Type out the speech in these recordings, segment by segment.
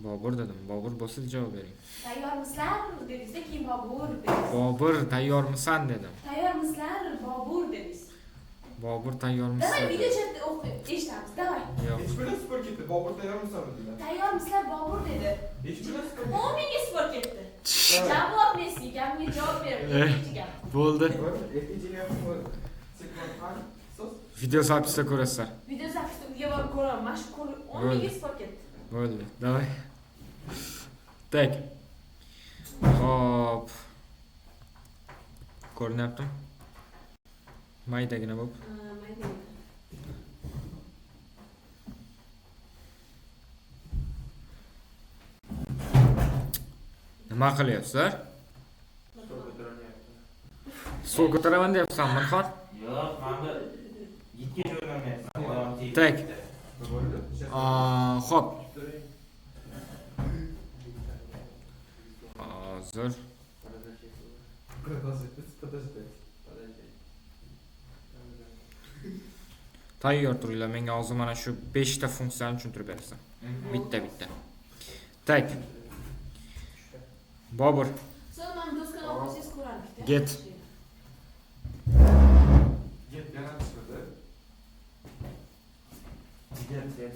Bobur dedim. Bobur bo'lsa javob bering. Tayyormisizlar dedingiz-da, keyin Bobur dedingiz. Bobur tayyormisan dedim. Tayyormisizlar Bobur dedingiz. Bobur Davay tayyormisan. video chatda eshitamiz. Davay. Yo'q. Hech biri spor ketdi. Bobur tayyormisan dedilar. Tayyormisizlar Bobur dedi. Hech biri spor O menga spor ketdi. Javob Messi, gapga javob bering. Ikkinchi gap. Bo'ldi. ketdi. Video zapisda ko'rasizlar. Video zapisda uyga borib ko'raman. Mana shu o menga spor ketdi. Bo'ldi. Davay. Tak. Hop. Ko'rinyaptimi? Maydagina bo'lib. Mayda. Nima qilyapsizlar? Stol ko'taraman deyapsan, Mirxon? Yo'q, mana yitga o'rganyapman. Tak. Hop. Hozir tayyor turinglar. Menga hozir mana shu 5 ta funksiyani tushuntirib berasiz. Bitta. Tak. Bobur. So'ng men do'stga olsangiz ko'ramiz. Get.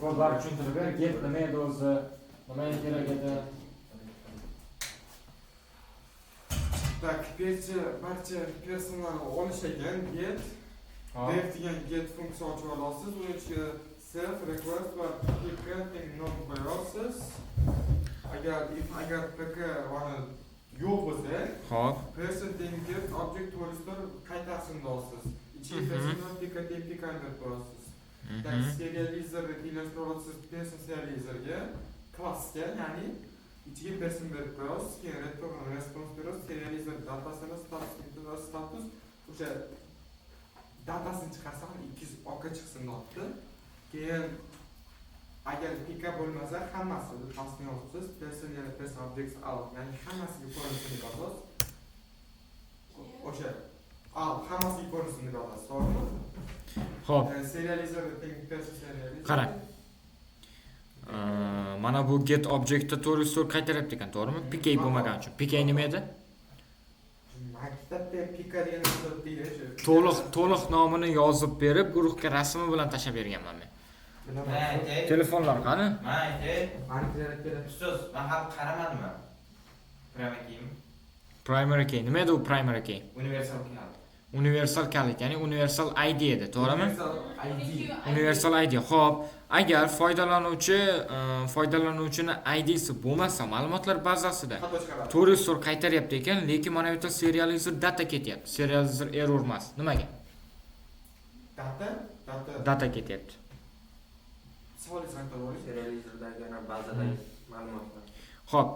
Kodlar tushuntirib ber. Get nima edi o'zi? Nimaga kerak edi? Tak, barcha personalni olish ekan get. Def degan get funksiya ochib olasiz. Uni ichiga self request va pk nom qo'yasiz. Agar pk mana yo'q bo'lsa, Hop. person get object to'g'risida qaytarsin deysiz. Ichiga person pk deb qo'yasiz. Tak, serializer tenglashtirib olasiz person serializerga, klassga, ya'ni ichiga person berib qo'yasiz, keyin return response berasiz, serializer datasini status o'sha datasini chiqarsa ham 200 oka chiqsin deyapti. Keyin agar pk bo'lmasa hammasini pastga yozasiz, person objects out, ya'ni hammasiga ko'rinishini yozasiz. O'sha hammasiga ko'rinishini yozasiz, to'g'rimi? Hop. Serializer person serializer. Qarang. Mana bu get objektda to'g'ri qaytaryapti ekan, to'g'rimi? PK bo'lmagan uchun. PK nima edi? Maktabda PK degan so'z deydi. To'liq nomini yozib berib, guruhga rasmi bilan tashab berganman men. Telefonlar qani? Ustoz, men ham qaramadimmi? Primary key. Nima edi u primary key? Universal key. Universal kalit, ya'ni universal ID edi, to'g'rimi? ID. Universal ID. Xo'p, agar foydalanuvchini ID'si bo'lmasa, ma'lumotlar bazasida to'g'ri qaytaryapti ekan, lekin mana bu yerda serializer data ketyapti. Serializer error emas. Nimaga? Data ketyapti. Savol sanqtavori Serializerdagi bazadagi ma'lumotlar. Xo'p,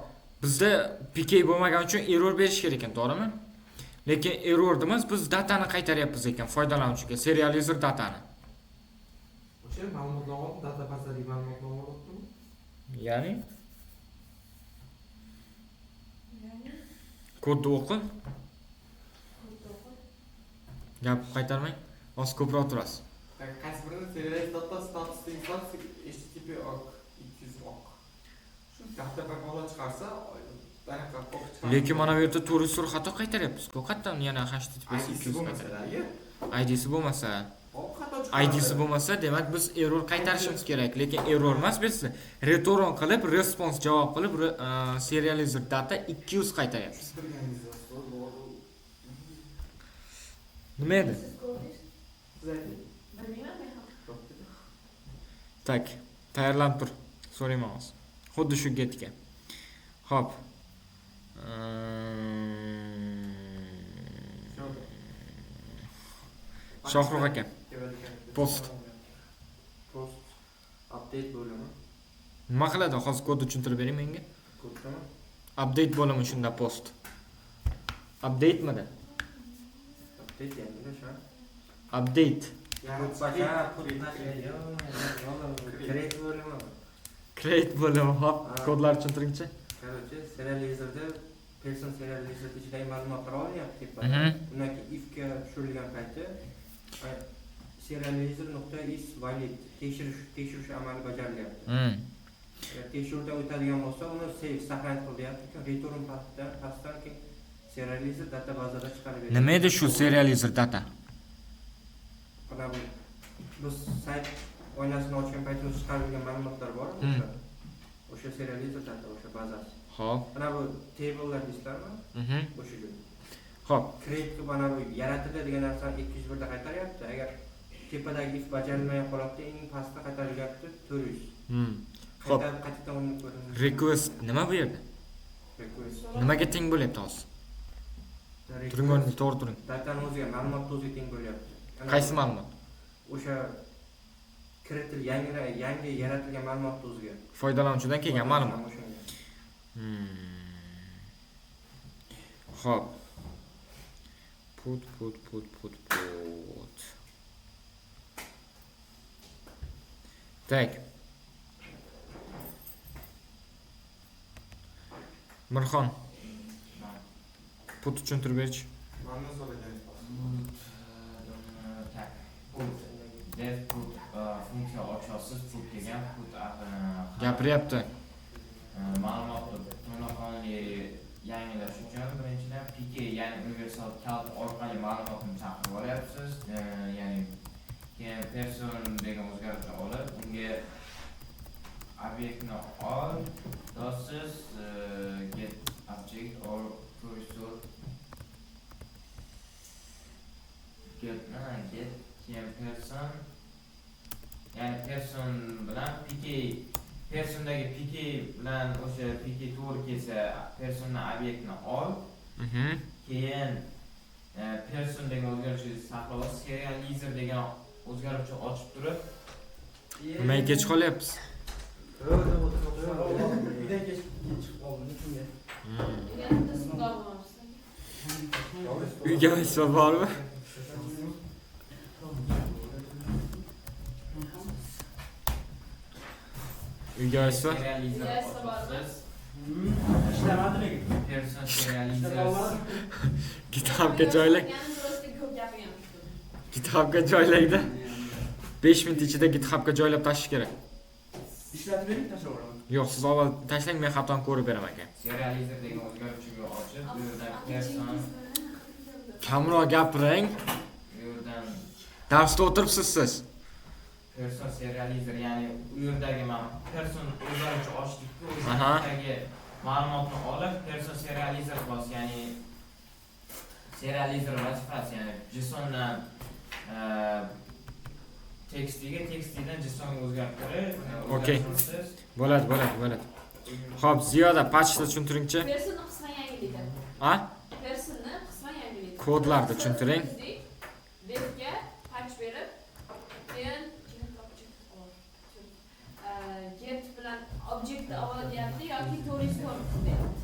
bizda PK bo'lmagan uchun error berish kerak ekan, to'g'rimi? Lekin error emas, biz datani qaytaryapmiz ekan foydalanuvchiga, serializer datani. o'sha ma'lumotlarni data bazadagi ma'lumotlarni olibmi? Ya'ni kodni o'qi. Gap qaytarmang. Hozir ko'proq turasiz. Qaysi birini serializer data status deyilsa, http ok 200 ok. Shu data bir chiqarsa, lekin mana bu yerda to'g'ri xato qaytaryapmiz. Qayerdan yana https 200 qaytaryapmiz. ID'si bo'lmasa, ID'si bo'lmasa, demak biz error qaytarishimiz kerak, lekin error emas, biz return qilib, response javob qilib, serializer data 200 qaytaryapmiz. Nima edi? Tak, tayyorlanib tur. So'rayman hozir. Xuddi shu getga. Hop. Shohruh aka. Post Update bo'limi. nima qiladi? Hozir kodni tushuntirib bering menga. Kodmi? Update bo'limi shunda post. Update midi? Update yangida shu. Update. Create bo'limi. Create bo'limi. Hop, kodlar tushuntiringchi. Короче, serializerda person serializerda ichidagi ma'lumotlar olinyapti. Undan keyin ifga tushirilgan payti serializer.is valid tekshirish amali bajarilyapti. Tekshiruvdan o'tadigan bo'lsa, uni save saqlanib qo'yapti. Return pastdan keyin serializer data bazada chiqarib beradi. Nima edi shu serializer data? Mana bu biz sayt oynasini ochgan paytimizda chiqarilgan ma'lumotlar bor, o'sha serializer data, o'sha bazasi. Xo'p. Mana bu tablelar deysizlarmi? O'sha joy. Xo'p. Create qilib mana bu yaratildi degan narsani 201 da qaytaryapti. Agar tepadagi if bajarilmagan holatda eng pastda qaytarilyapti 400. Xo'p. Qaytadan uni ko'ring. Request nima bu yerda? Request. Nimaga teng bo'lyapti hozir? Turing o'rniga to'g'ri turing. Datani o'ziga, ma'lumotni o'ziga teng bo'lyapti. Qaysi ma'lumot? O'sha yangi yaratilgan ma'lumotni o'ziga. Foydalanuvchidan kelgan ma'lumot. Xo'p. Put. Tak. Mirxon. Put tushuntirib berchi. Mandan so'ragan. Tak. Put. Dev put funksiya ochasiz put degan put Gapiryapti. ma'lumotni to'laqonli yangilash uchun birinchidan PK ya'ni universal kalt orqali ma'lumotni chaqirib olyapsiz. Ya'ni keyin person degan o'zgarishni olib, unga obyektni ol, dosiz get object or resource get keyin person ya'ni person bilan PK persondagi PK bilan o'sha PK to'g'ri kelsa personni obyektni ol. Keyin person degan o'zgarishni saqlaysiz. Serializer degan o'zgaruvchi ochib turib Nimaga kech qolyapmiz? Uyga isfa bormi? Uyga isfa? person serializer GitHubga joylang. GitHubga joylaydi. 5 minut ichida GitHubga joylab tashlash kerak. Ishlatib bering, tashlab olaman. Yo'q, siz avval tashlang, men xatoni ko'rib beraman aka. serializer degan o'zgaruvchiga ochib, bu yerdan person Kamroq gapiring. bu yerdan Darsda o'tiribsiz siz. person serializer ya'ni u yerdagi person o'zgaruvchi ochdikku Aha. o'zidagi ma'lumotni olib person serializer bos, ya'ni serializer vazifasi ya'ni JSONdan tekstidan JSONga o'zgartirib Okey. o'zgartirasiz. Bo'ladi. Xo'p, Ziyoda patchda tushuntiringchi. Personni qisman yangilaydi. A? Personni qisman yangilaydi. Kodlarni tushuntiring. Devga patch berib, keyin get bilan object olyapti yoki to'ristor deyapti.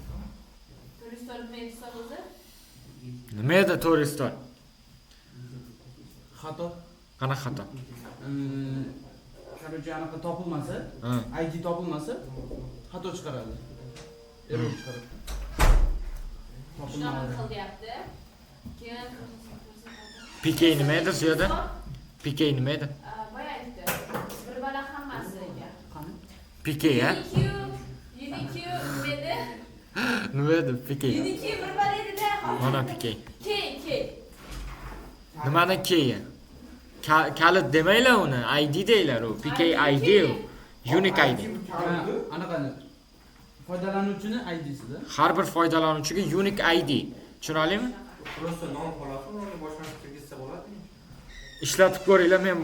To'ristor nima desa o'zi? Nima edi to'ristor? Xato. Qanaqa xato? Короче, anaqa topilmasa, ID topilmasa, xato chiqaradi. Error chiqaradi. Shunaqa qil deyapti. Keyin PK nima edi Ziyoda? PK nima edi? boya aytdi. Bir bala hammasiga. PK ya? UNIQ dedi. Nima edi PK? UNIQ bir bala edi-da. Mana PK. K. Nimani K? Kalit demaylar uni, ID deylar u. PK ID u. Unique ID. Anaqani foydalanuvchini ID-sida. Har bir foydalanuvchiga unique ID. Tushunarlimi? Просто nom xolasi uni boshqa kirgizsa bo'ladimi? Ishlatib ko'ringlar, men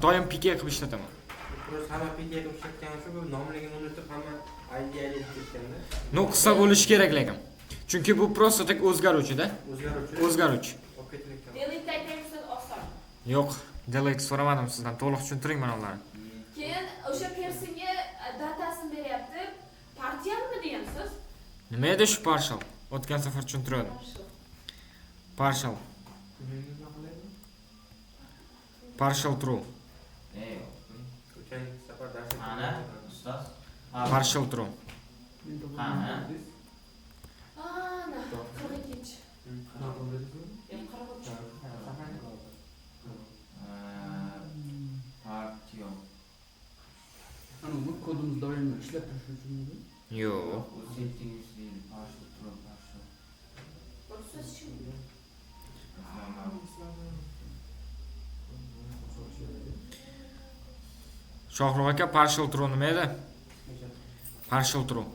doim PK qilib ishlataman. Просто hamma PK qilib ishlatgan shu nomligini unutib hamma ID ketganda. Nuqsa bo'lishi kerak lekin. Chunki bu просто tek o'zgaruvchi-da. O'zgaruvchi. Delete aytamiz oson. Yo'q, delete so'ramadim sizdan. To'liq tushuntiring mana ularni. Keyin o'sha personga datasini beryapti. Partiyami degansiz? Nima edi shu partial? O'tgan safar tushuntirdim. Partial. Partial true. O'tgan safar darsda Ana, ustoz. Partial true. Ana. Ana, 42. Partial. nima kodimiz doim ishlab turish uchunmi? Yo'q. Settings deydi, partial turib, partial. So'z kim? Shohruh aka partial true nima edi? Partial true.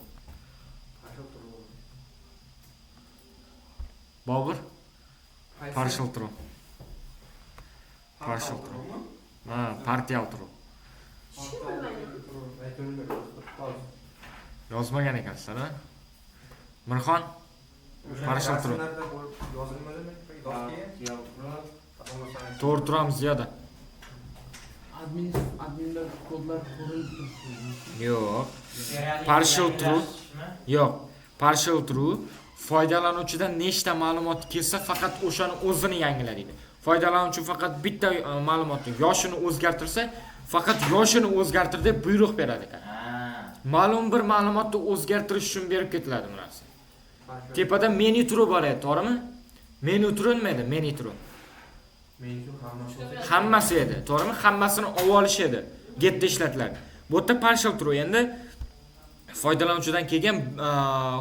Bobur? Partial true. Partial true. Ha, partial true. Kim bilmaydi? Yozmagan ekansizlar, ha? Mirxon? Partial true. Yozilmadimi? Partial turib. To'g'ri turamiz ziyoda. Adminlar kodlar ko'rinib turibdi. Yo'q. Partial true. Yo'q. Partial true foydalanuvchidan nechta ma'lumot kelsa faqat o'shani o'zini yangilaydi. Foydalanuvchi faqat bitta ma'lumotni yoshini o'zgartirsa, faqat yoshini o'zgartir deb buyruq beradi ekan. Ma'lum bir ma'lumotni o'zgartirish uchun berib ketiladi bu narsa. Tepada menu turi bor edi, to'g'rimi? Menu turi nima edi? Menu turi. Hammasi edi, to'g'rimi? Hammasini olib olish edi. Getda ishlatiladi. Bu yerda partial true endi foydalanuvchidan kelgan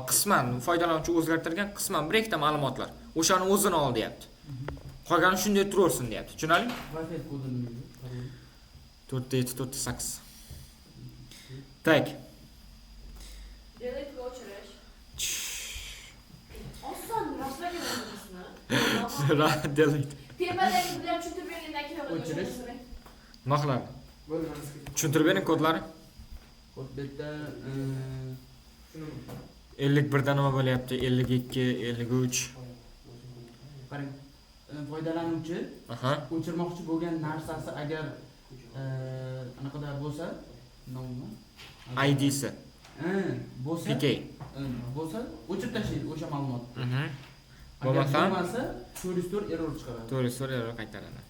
qisman foydalanuvchi o'zgartirgan qisman bir ikkita ma'lumotlar. O'shani o'zini ol deyapti. Qolgani shunday turaversin deyapti. Tushunarli? Wi-Fi kodini 4.7.8. Tak. Delete o'chirish. Oson, rostlagan o'zimizni. Delete. Temadagi bilan tushuntirib bergandan keyin O'chirish. Nima qiladi? Tushuntirib bering kodlari. kod bitta 51 da nima bo'lyapti? 52, 53. qarang. Foydalanuvchi Aha. o'chirmoqchi bo'lgan narsasi agar anaqada bo'lsa, nommi? ID'si. Bo'lsa, PK. bo'lsa, o'chirib tashlaydi o'sha ma'lumotni. Bo'lmasa, to'ristor error chiqaradi. to'ristor error qaytaradi.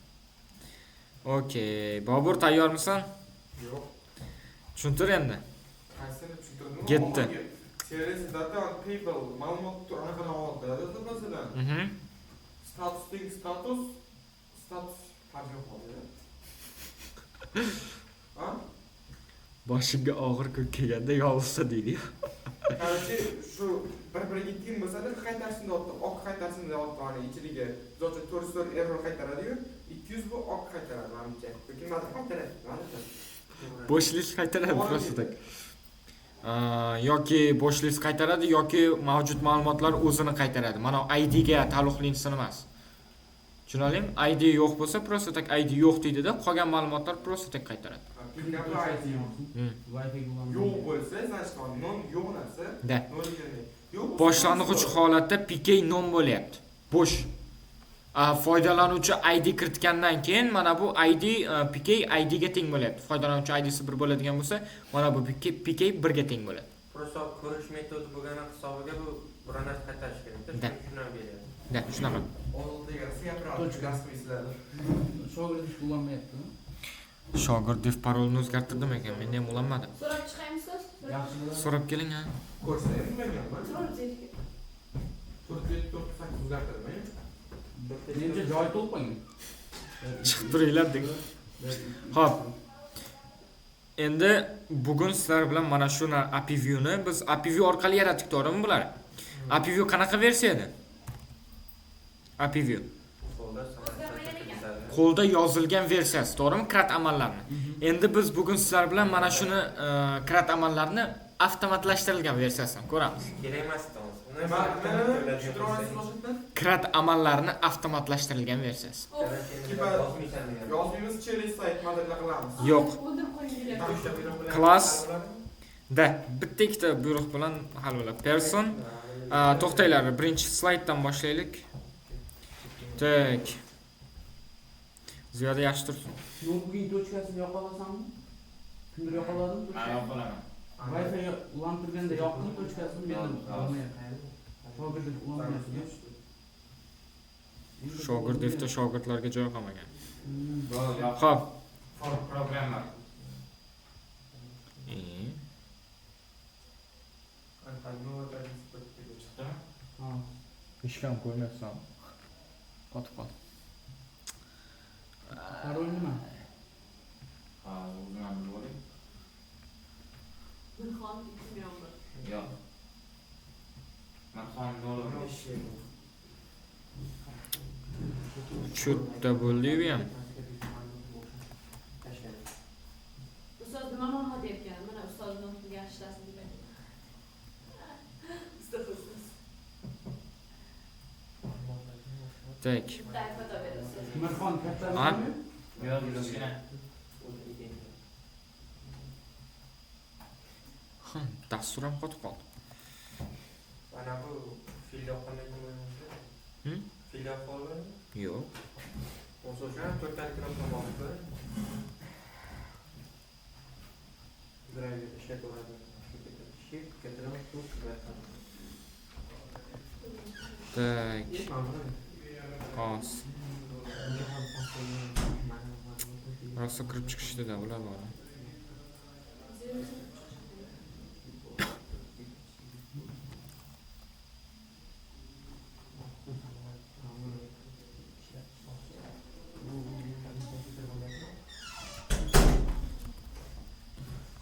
Okey. Bobur tayyormisan? Yo'q. Tushuntir endi. Qaysini tushuntirdim? Getdi. Series data on people ma'lumot anaqani oladi. Masalan, status farqi qoldi. Ha? Boshimga og'ir kun kelganda yolg'izsa deydi. Qarshi shu bir-biriga teng bo'lsa-da qaytarsin deyapti. Oq qaytarsin deyapti ana ichiga. Zo'cha to'ristor error qaytaradi-yu, 200 bu oq qaytaradi menimcha. Lekin mana qaytaradi. Bo'shlik qaytaradi просто tak. Yoki bo'shlik qaytaradi yoki mavjud ma'lumotlar o'zini qaytaradi. Mana ID ga taalluqlisi emas. Tushunarlimi? ID yo'q bo'lsa просто tak ID yo'q deydi-da, qolgan ma'lumotlar просто tak qaytaradi. Wi-Fi yo'q bo'lsa, значит, non yo'q narsa. Da. Yo'q. Boshlang'ich holatda PK non bo'lyapti. Bo'sh. Foydalanuvchi ID kiritgandan keyin mana bu ID PK ID ga teng bo'lyapti. Foydalanuvchi ID'si 1 bo'ladigan bo'lsa, mana bu PK 1 ga teng bo'ladi. Prosta ko'rish metodi bo'lgani hisobiga bu biror narsa qaytarish kerak-da. Da. Shuni beradi. Da, shunaqa. Oldinga gapiradi. Gasmislar. shogird kullanmayapti. Shogird deb parolni o'zgartirdim ekan, men ham ulanmadim. So'rab chiqaymisiz? Yaxshi bo'ladi. So'rab keling, ha. Ko'rsataymi bilmaganman. So'rab zerikib. 4.8 o'zgartirdimi? Menimcha joy to'lib qo'ying. Chiqib turinglar deng. Xo'p. Endi bugun sizlar bilan mana shu API view ni biz API view orqali yaratdik, to'g'rimi bular? API view qanaqa versiya edi? API view qo'lda yozilgan versiyasi, to'g'rimi? CRUD amallarni. Endi biz bugun sizlar bilan mana shuni CRUD amallarni avtomatlashtirilgan versiyasini ko'ramiz. Kerak emas to'g'ri. CRUD amallarni avtomatlashtirilgan versiyasi. Yozmaymiz, challenge site modelda qilamiz. Yo'q. O'ldirib qo'ying kerak. Class da bitta ikkita buyruq bilan hal bo'ladi. Person to'xtanglar, birinchi slayddan boshlaylik. Tak. Ziyoda yaxshi tursin. Notebookning tochkasini yoqa olasanmi? Kimdir yoqa oladimi? Yo'q bo'laman. Wi-Fi ulanib turganda yoqdim tochkasini men olmayapman. Shogird ulanmayapti. Shogird defda shogirdlarga joy qolmagan. Yo'q. Xo'p. For programmer. Chiqdimi? Ha. Hech ham ko'rmayapsan. Qotib qol. Parol nima? Ha, o'zim ham bilib oling. Nurxon 2 million bir. Yo'q. Marxon $5. Cho'tta bo'ldi bu ham. Ustoz nima ma'no deyapkan? Mana ustozni o'qitgan yaxshilasin deb aytdim. Ustoz. Tak. Bitta foto berasiz. Mirxon katta A? emasmi? Yo'q, kichkina. Dastur ham qotib qoldi. Mana bu fil yoqqandan keyin fil yoqqanmi? Yo'q. O'sha 4 kilogram oldi. Driver ishlab ko'radi. Ship keltirib tut beradi. Tak. Hos. Rosa kirib chiqishdi-da, bular bor.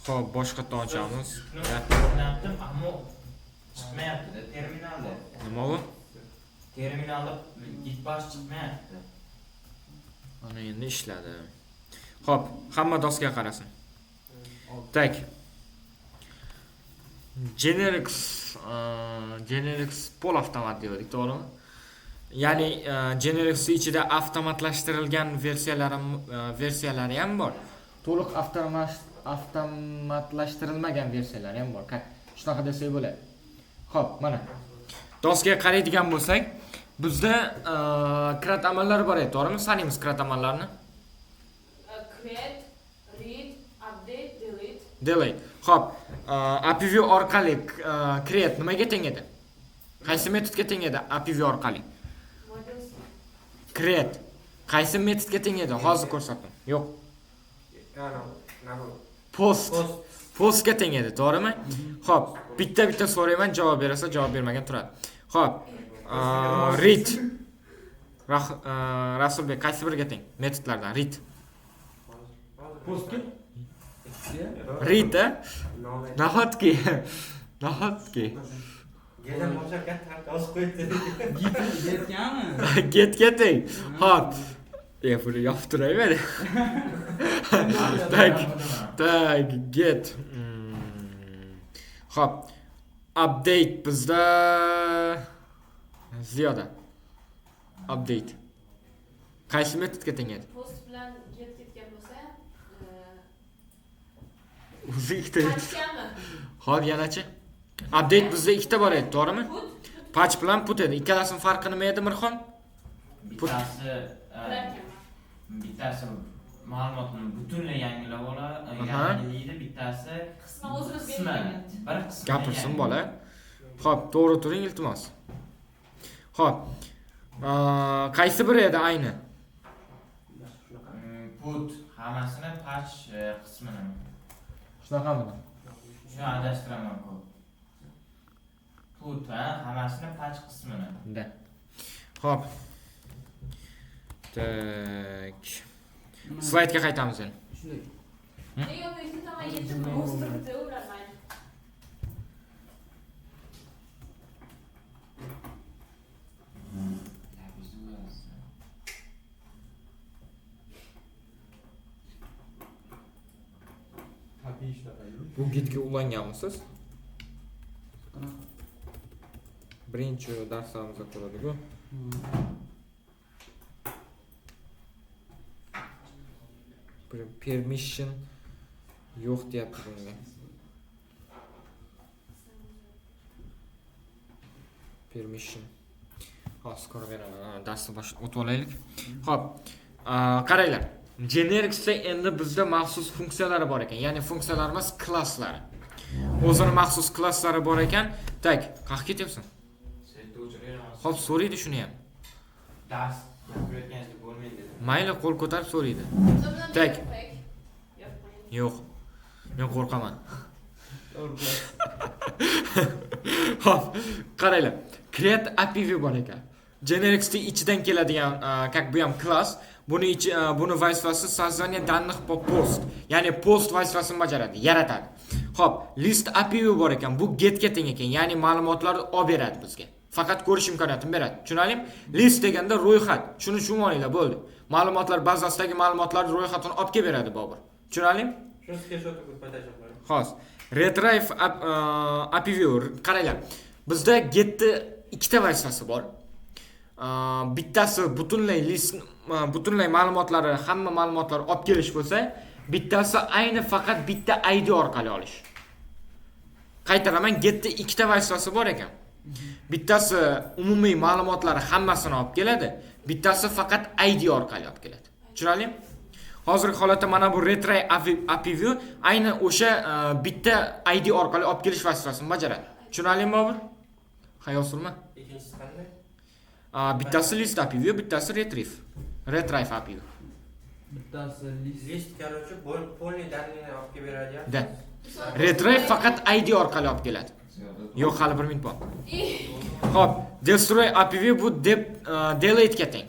Xo'p, boshqatdan ochamiz. O'rnatdim, ammo chiqmayapti terminalda. Nima bu? Terminalda gitbash chiqmayapti. Mana endi ishladi. Xo'p, hamma doskaga qarasin. Tak. Generics pol avtomat dedik, to'g'rimi? Ya'ni Generics ichida avtomatlashtirilgan versiyalari ham bor. To'liq avtomatlashtirilmagan versiyalari ham bor. Shunaqa desak bo'ladi. Xo'p, mana. Doskaga qaraydigan bo'lsak, bizda krat amallar bor edi, to'g'rimi? Sanaymiz krat amallarni. Create, read, update, delete. Delete. Xo'p, API orqali create nimaga teng edi? Qaysi metodga teng edi API orqali? Models. Create qaysi metodga teng edi? Hozir ko'rsatim. Yo'q. Postga teng edi, to'g'rimi? Xo'p, bitta so'rayman, javob berasa, javob bermagan turadi. Xo'p, read. Rasulbek qaysi biriga teng? Metodlardan read. Postga? Read, nahotki. Gedan boshqa katta tosh qo'ydi. Getganmi? Getga teng. Xo'p. Buni yopib turaver. Tak, get. Xo'p. Update bizda ziyoda. Update. Qaysi metodga teng edi? Post bilan get ketgan bo'lsa, O'zi ikkita. patchgami? Xo'p, yanachi. Update bizda ikkita bor edi, to'g'rimi? Put, Patch bilan put edi. Ikkalasining farqi nima edi, Mirxon? Bittasi ma'lumotni butunlay yangilab oladi, yangilaydi, bittasi qismi o'zimiz belgilagan. bir qismi Gapirsin bola. Xo'p, to'g'ri turing, iltimos. Xo'p. Qaysi biri edi ayni? put hammasini, patch qismini. Shunaqami? Shuni adashtiraman ko'p. Put hammasini, patch qismini. Da. Xo'p. Tak. Slaydga qaytamiz endi. Shunday. Nega bu ikki tomon yetib o'stirib o'ramaydi? Bu gitga ulanganmisiz? Birinchi darslarimizda ko'rdik-ku. Permission yo'q deyapti bunga. Permission. Hozir ko'rib beraman. Darsni o'tib olaylik. Xo'p, qaranglar. Genericsda endi bizda maxsus funksiyalari bor ekan. Ya'ni funksiyalar emas, klasslari. O'zini maxsus klasslari bor ekan. Tak, qayerga ketyapsan? Xo'p, so'raydi shuni ham. Dars gapirayotganingizda bo'lmaydi dedi. Mayli, qo'l ko'tarib so'raydi. Tak. Yo'q. Men qo'rqaman. Xo'p, qaranglar. Create API bor ekan. Genericsda ichidan keladigan, как bu ham class. Buni vazifasi создание данных по post. Ya'ni post vazifasini bajaradi, yaratadi. Xo'p, list API bor ekan. Bu getga teng ekan. Ya'ni ma'lumotlarni olib beradi bizga. Faqat ko'rish imkoniyatini beradi. Tushunarlimi? List deganda ro'yxat. Shuni tushunolinglar, bo'ldi. Ma'lumotlar bazasidagi ma'lumotlarning ro'yxatini olib kelib beradi Bobur. Tushunarlimi? Shuni screenshot qilib paytashlar. Xo'sh. Retrieve API view qaranglar. Bizda getni ikkita vazifasi bor. Bittasi butunlay list butunlay ma'lumotlari, hamma ma'lumotlarni olib kelish bo'lsa, bittasi ayni faqat bitta ID orqali olish. Qaytaraman, getda ikkita vazifasi bor ekan. Bittasi umumiy ma'lumotlari hammasini olib keladi, bittasi faqat ID orqali olib keladi. Tushunarlimi? Hozirgi holatda mana bu retrieve API view ayni o'sha bitta ID orqali olib kelish vazifasini bajaradi. Tushunarlimi Bobur? Xayol surma. Ikkinchisi qanday? Bittasi list API view, bittasi retrieve API view. Bittasi List короче, полный данные olib kelib beradi. Da. Retrieve faqat ID orqali olib keladi. Yo'q, hali 1 minut bor. Xo'p, destroy API view bu delete ga teng.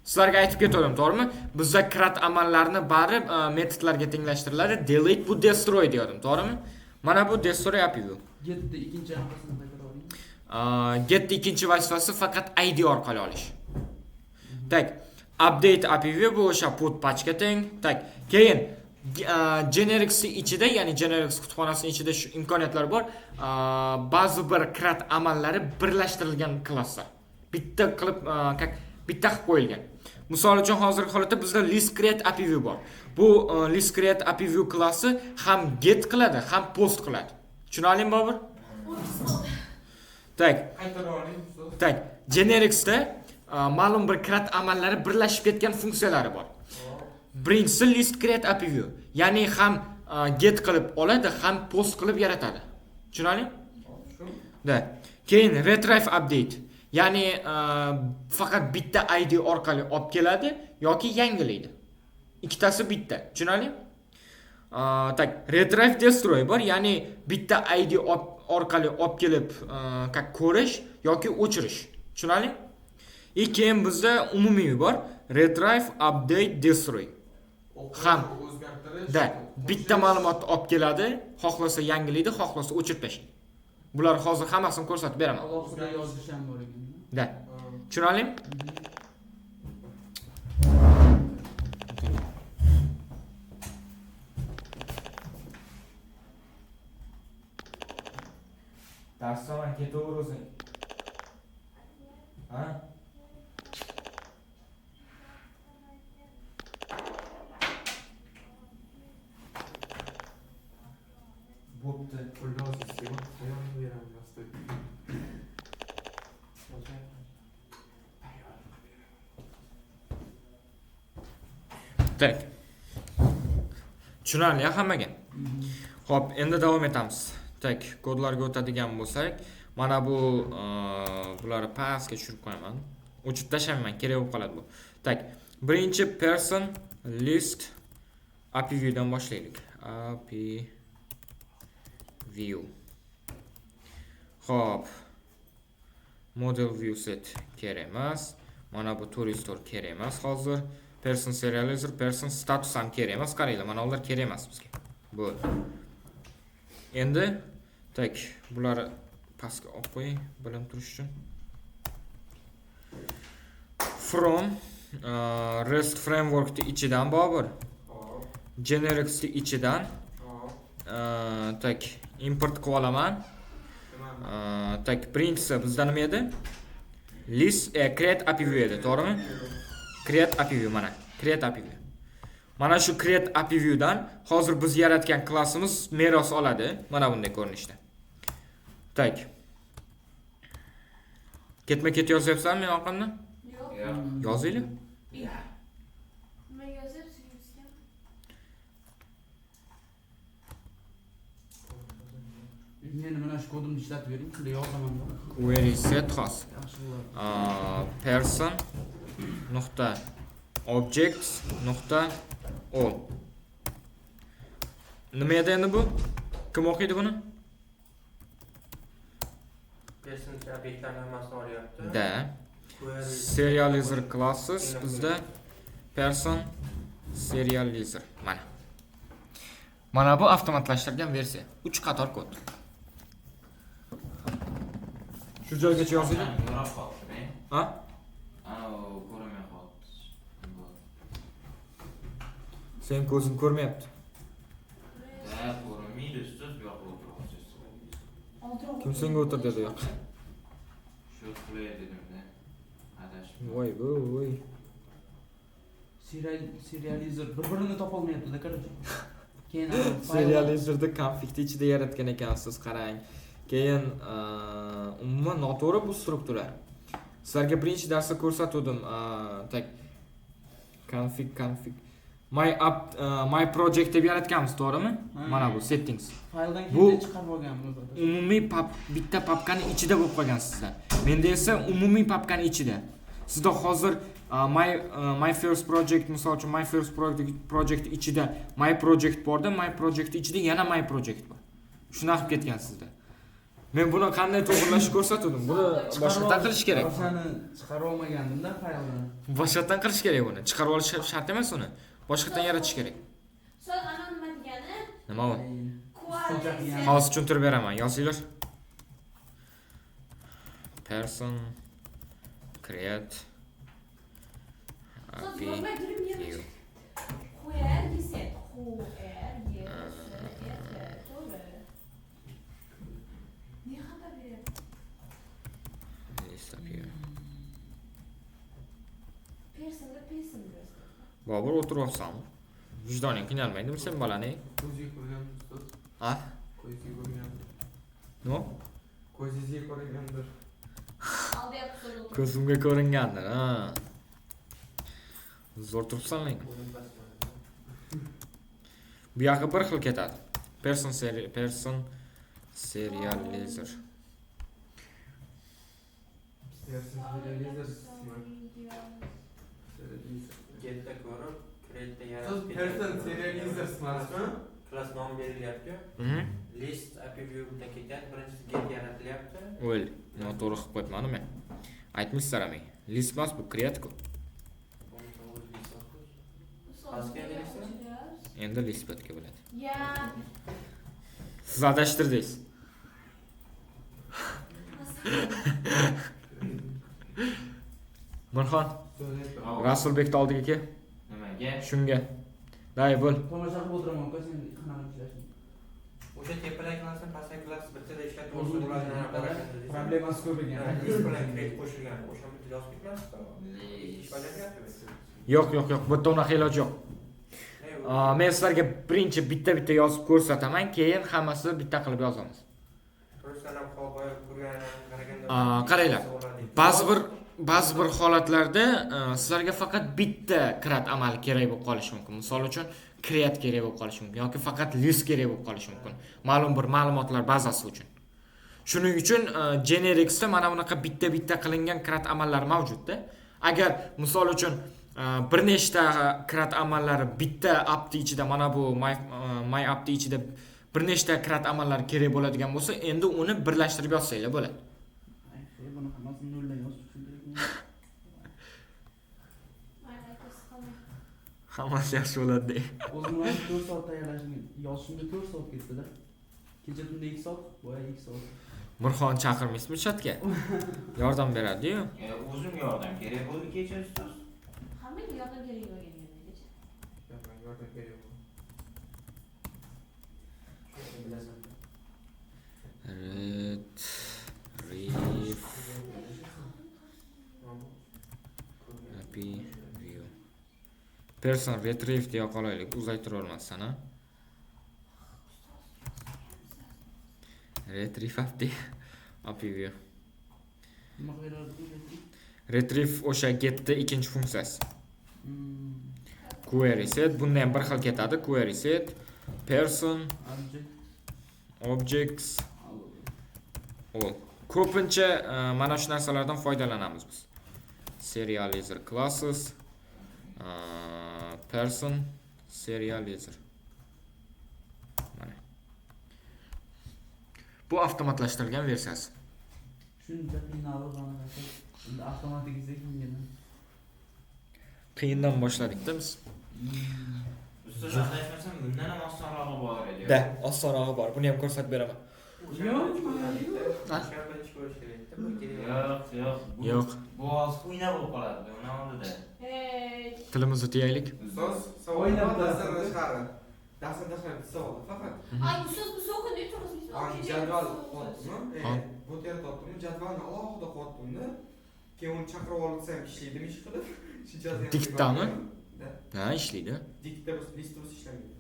Sizlarga aytib ketadim, to'g'rimi? Bizda krat amallarni bari metodlarga tenglashtiriladi. Delete bu destroy dedim, to'g'rimi? Mana bu destroy API view. getni ikkinchi anqasini qaytara oling. Getni ikkinchi vazifasi faqat ID orqali olish. Tak, update API view bu o'sha put patchga teng. Tak, keyin generics ichida, ya'ni generics kutubxonasining ichida shu imkoniyatlar bor. Ba'zi bir krat amallari birlashtirilgan klasslar. Bitta qilib bitta qilib qo'yilgan. Misol uchun hozirgi holatda bizda list create API view bor. Bu list create API view klassi ham get qiladi, ham post qiladi. Tushunarlimi Bobur? Tak. Qaytara oling. Tak, genericsda ma'lum bir krat amallari birlashib ketgan funksiyalari bor. Birinchisi list create API view, ya'ni ham get qilib oladi, ham post qilib yaratadi. Tushunarlimi? Da. Keyin retrieve update, ya'ni faqat bitta ID orqali olib keladi yoki yangilaydi. Ikkitasi bitta. Tushunarlimi? Tak, retrieve destroy bor, ya'ni bitta ID orqali olib kelib ko'rish yoki o'chirish. Tushunarlimi? Keyin bizda umumiy bor, retrieve update destroy. Ham da bitta ma'lumotni olib keladi, xohlasa yangilaydi, xohlasa o'chirib tashlaydi. Bular hozir hammasini ko'rsatib beraman. Alohida yozish ham bor ekan. Da. Tushunarlimi? Darsdan ketaver o'zing. Ha? Bo'pti. Qo'lga olsizga tayyor beramiz. Tak. Tushunarli hammaga. Xo'p, endi davom etamiz. Tak, kodlarga o'tadigan bo'lsak, mana bu bularni pastga tushirib qo'yaman. O'chirib tashlamayman, kerak bo'lib qoladi bu. Tak, birinchi person list API view dan boshlaylik. API view. Xo'p. Model view set kerak emas. Mana bu tourist kerak emas hozir. Person serializer, person status ham kerak emas. Qaranglar, mana ular kerak emas bizga. Bo'ldi. Endi tak, bular pastga olib qo'ying, bilim turish uchun. From REST framework ichidan Bobur. Generics ichidan tak import qilib olaman. Tak, birinchisi bizda nima edi? List create API view edi, to'g'rimi? Create API view mana. Create API view. Mana shu create API view dan hozir biz yaratgan klassimiz meros oladi. Mana bunday ko'rinishda. Tak. Ketma-ket yozyapsanmi yoqimni? Yo'q. Yozinglar. Nima yozyapsiz? Meni mana shu kodimni ishlatib bering, shunda yozaman. Query set xos. Yaxshi bo'ladi. Person nuqta objects nuqta all. Nima edi endi bu? Kim o'qiydi buni? Person obyektlarni hammasini olyapti. Da. Serializer classes bizda person serializer mana. Mana bu avtomatlashtirilgan versiya. 3 qator kod. Shu joygacha yozinglar. Yo'rab qoldi. Ha? Ko'rmay qoldi. Sen ko'zing ko'rmayapti. Ko'rmaydi, ustoz bu yoqqa o'tiribsiz. Kim senga o'tir dedi yo'q. Shu qulay dedim-da. Adashib. Voy voy. Serializer bir-birini topolmayapti-da, короче. Keyin Serializerda konflikni ichida yaratgan ekansiz, qarang. Keyin umuman noto'g'ri bu struktura. Sizlarga birinchi darsda ko'rsatdim. Tak config my project deb yaratganmiz, to'g'rimi? Mana bu settings. fayldan Bu- keyin chiqarib olganmiz. Umumiy bitta papkani ichida bo'lib qolgan sizda. Menda esa umumiy papkani ichida. Sizda hozir my first project, misol uchun my first project ichida my project borda, my project ichida yana my project bor. Shuna qilib ketgan sizda. Men buni qanday to'g'rilashni ko'rsatdim. Buni boshqadan qilish kerak. O'shani chiqarib olmagandim-da fayldan. Boshqadan qilish kerak buni. Chiqarib olish shart emas uni. Boshqadan yaratish kerak. So'z ana nima degani? Nima u? Koalitsiya. Hozir tushuntirib beraman. Yozinglar. Person create So'z API bo'lmay turib view. Qo'yar, yeset. Qo'yar, yeset. To'g'ri. Ne xabar beryapti? List of view. Personda person yozdi. Bobur o'tiryapsan. Vijdoning qiynalmaydimi sen bolani? Ko'zga ko'rgan ustoz. Ha? Ko'zga ko'rgan. Nima? Ko'zingizga ko'ringandir. Aldayapti so'z. Ko'zimga ko'ringandir, ha. Zo'r turibsanlar. Bu yoqqa bir xil ketadi. Person serializer. Serializer. Getda ko'rib, create'da Siz yaratib person serializer emasmi? Class nom berilyapti. List API view'dan ketyapti. Birinchisi get yaratilyapti. O'l. Noto'g'ri qilib qo'yibman men. Aytmishlar men. List emas bu create-ku. Endi list bo'tga bo'ladi. Ya. Siz adashtirdingiz. Mirxon, Rasulbekni oldiga kel. Nimaga? Shunga. Day bo'l. Tomosha qilib o'tiraman, uka, sen qanaqa ishlashing. O'sha tepadan klassdan pastki klass bittada ishlatib olsa bo'ladi. Problemasi ko'p ekan. List bilan create qo'shilgan. O'sha bitta yozib ketmasdi. Ish bajaryapti. Yo'q, bu yerda unaqa iloj yo'q. Men sizlarga birinchi bitta yozib ko'rsataman, keyin hammasini bitta qilib yozamiz. Turistlardan qo'yib ko'rgan Qaranglar. Ba'zi bir holatlarda sizlarga faqat bitta create amali kerak bo'lib qolishi mumkin. Misol uchun create kerak bo'lib qolishi mumkin yoki faqat list kerak bo'lib qolishi mumkin. Ma'lum bir ma'lumotlar bazasi uchun. Shuning uchun Genericsda mana bunaqa bitta qilingan create amallar mavjudda. Agar misol uchun bir nechta create amallari bitta appni ichida, mana bu my appni ichida bir nechta create amallar kerak bo'ladigan bo'lsa, endi uni birlashtirib yozsanglar bo'ladi. Buni hammasini noldan yozib tushuntirib. Hammasi yaxshi bo'ladi. O'zim 4 soat tayyorlashim, yozishimga 4 soat ketdi-da. Kecha tunda 2 soat, boya 2 soat. Mirxon chaqirmaysizmi chatga? Yordam beradi-yu. O'zim yordam kerak bo'ldi kecha ustoz. Hammaga yordam kerak bo'lgangacha. Yordam kerak bo'ldi. Retrieve API view. Person retrieve deya qolaylik, uzaytirib olmasdan, ha? Retrieve API view. Nima qilyapti? Retrieve o'sha getni ikkinchi funksiyasi. Query set bundan ham bir xil ketadi. Query set person objects all. Ko'pincha mana shu narsalardan foydalanamiz biz. Serializer classes person serializer. Mana. Bu avtomatlashtirilgan versiyasi. Shuncha qiynalib qanaqa. Endi avtomatik izlagingina. Qiyindan boshladik-da biz. Ustoz adashmasam bundan ham osonrog'i bor edi. Da, osonrog'i bor. Buni ham ko'rsatib beraman. Yo'q. Bu oz o'ynab bo'lib qoladi. Uni oldida. Hey. Tilimizni tiyaylik. Ustoz, savollar darsdan tashqari. Darsdan tashqari savol faqat. Ay, ustoz bu so'qinda o'tiribsiz. Jadval qo'ydim. Bu yer topdim. Jadvalni alohida qo'ydim-da. Keyin uni chaqirib olsam ishlaydimi ish qilib? Diktami? Ha, ishlaydi. Diktda biz listimiz ishlamaydi.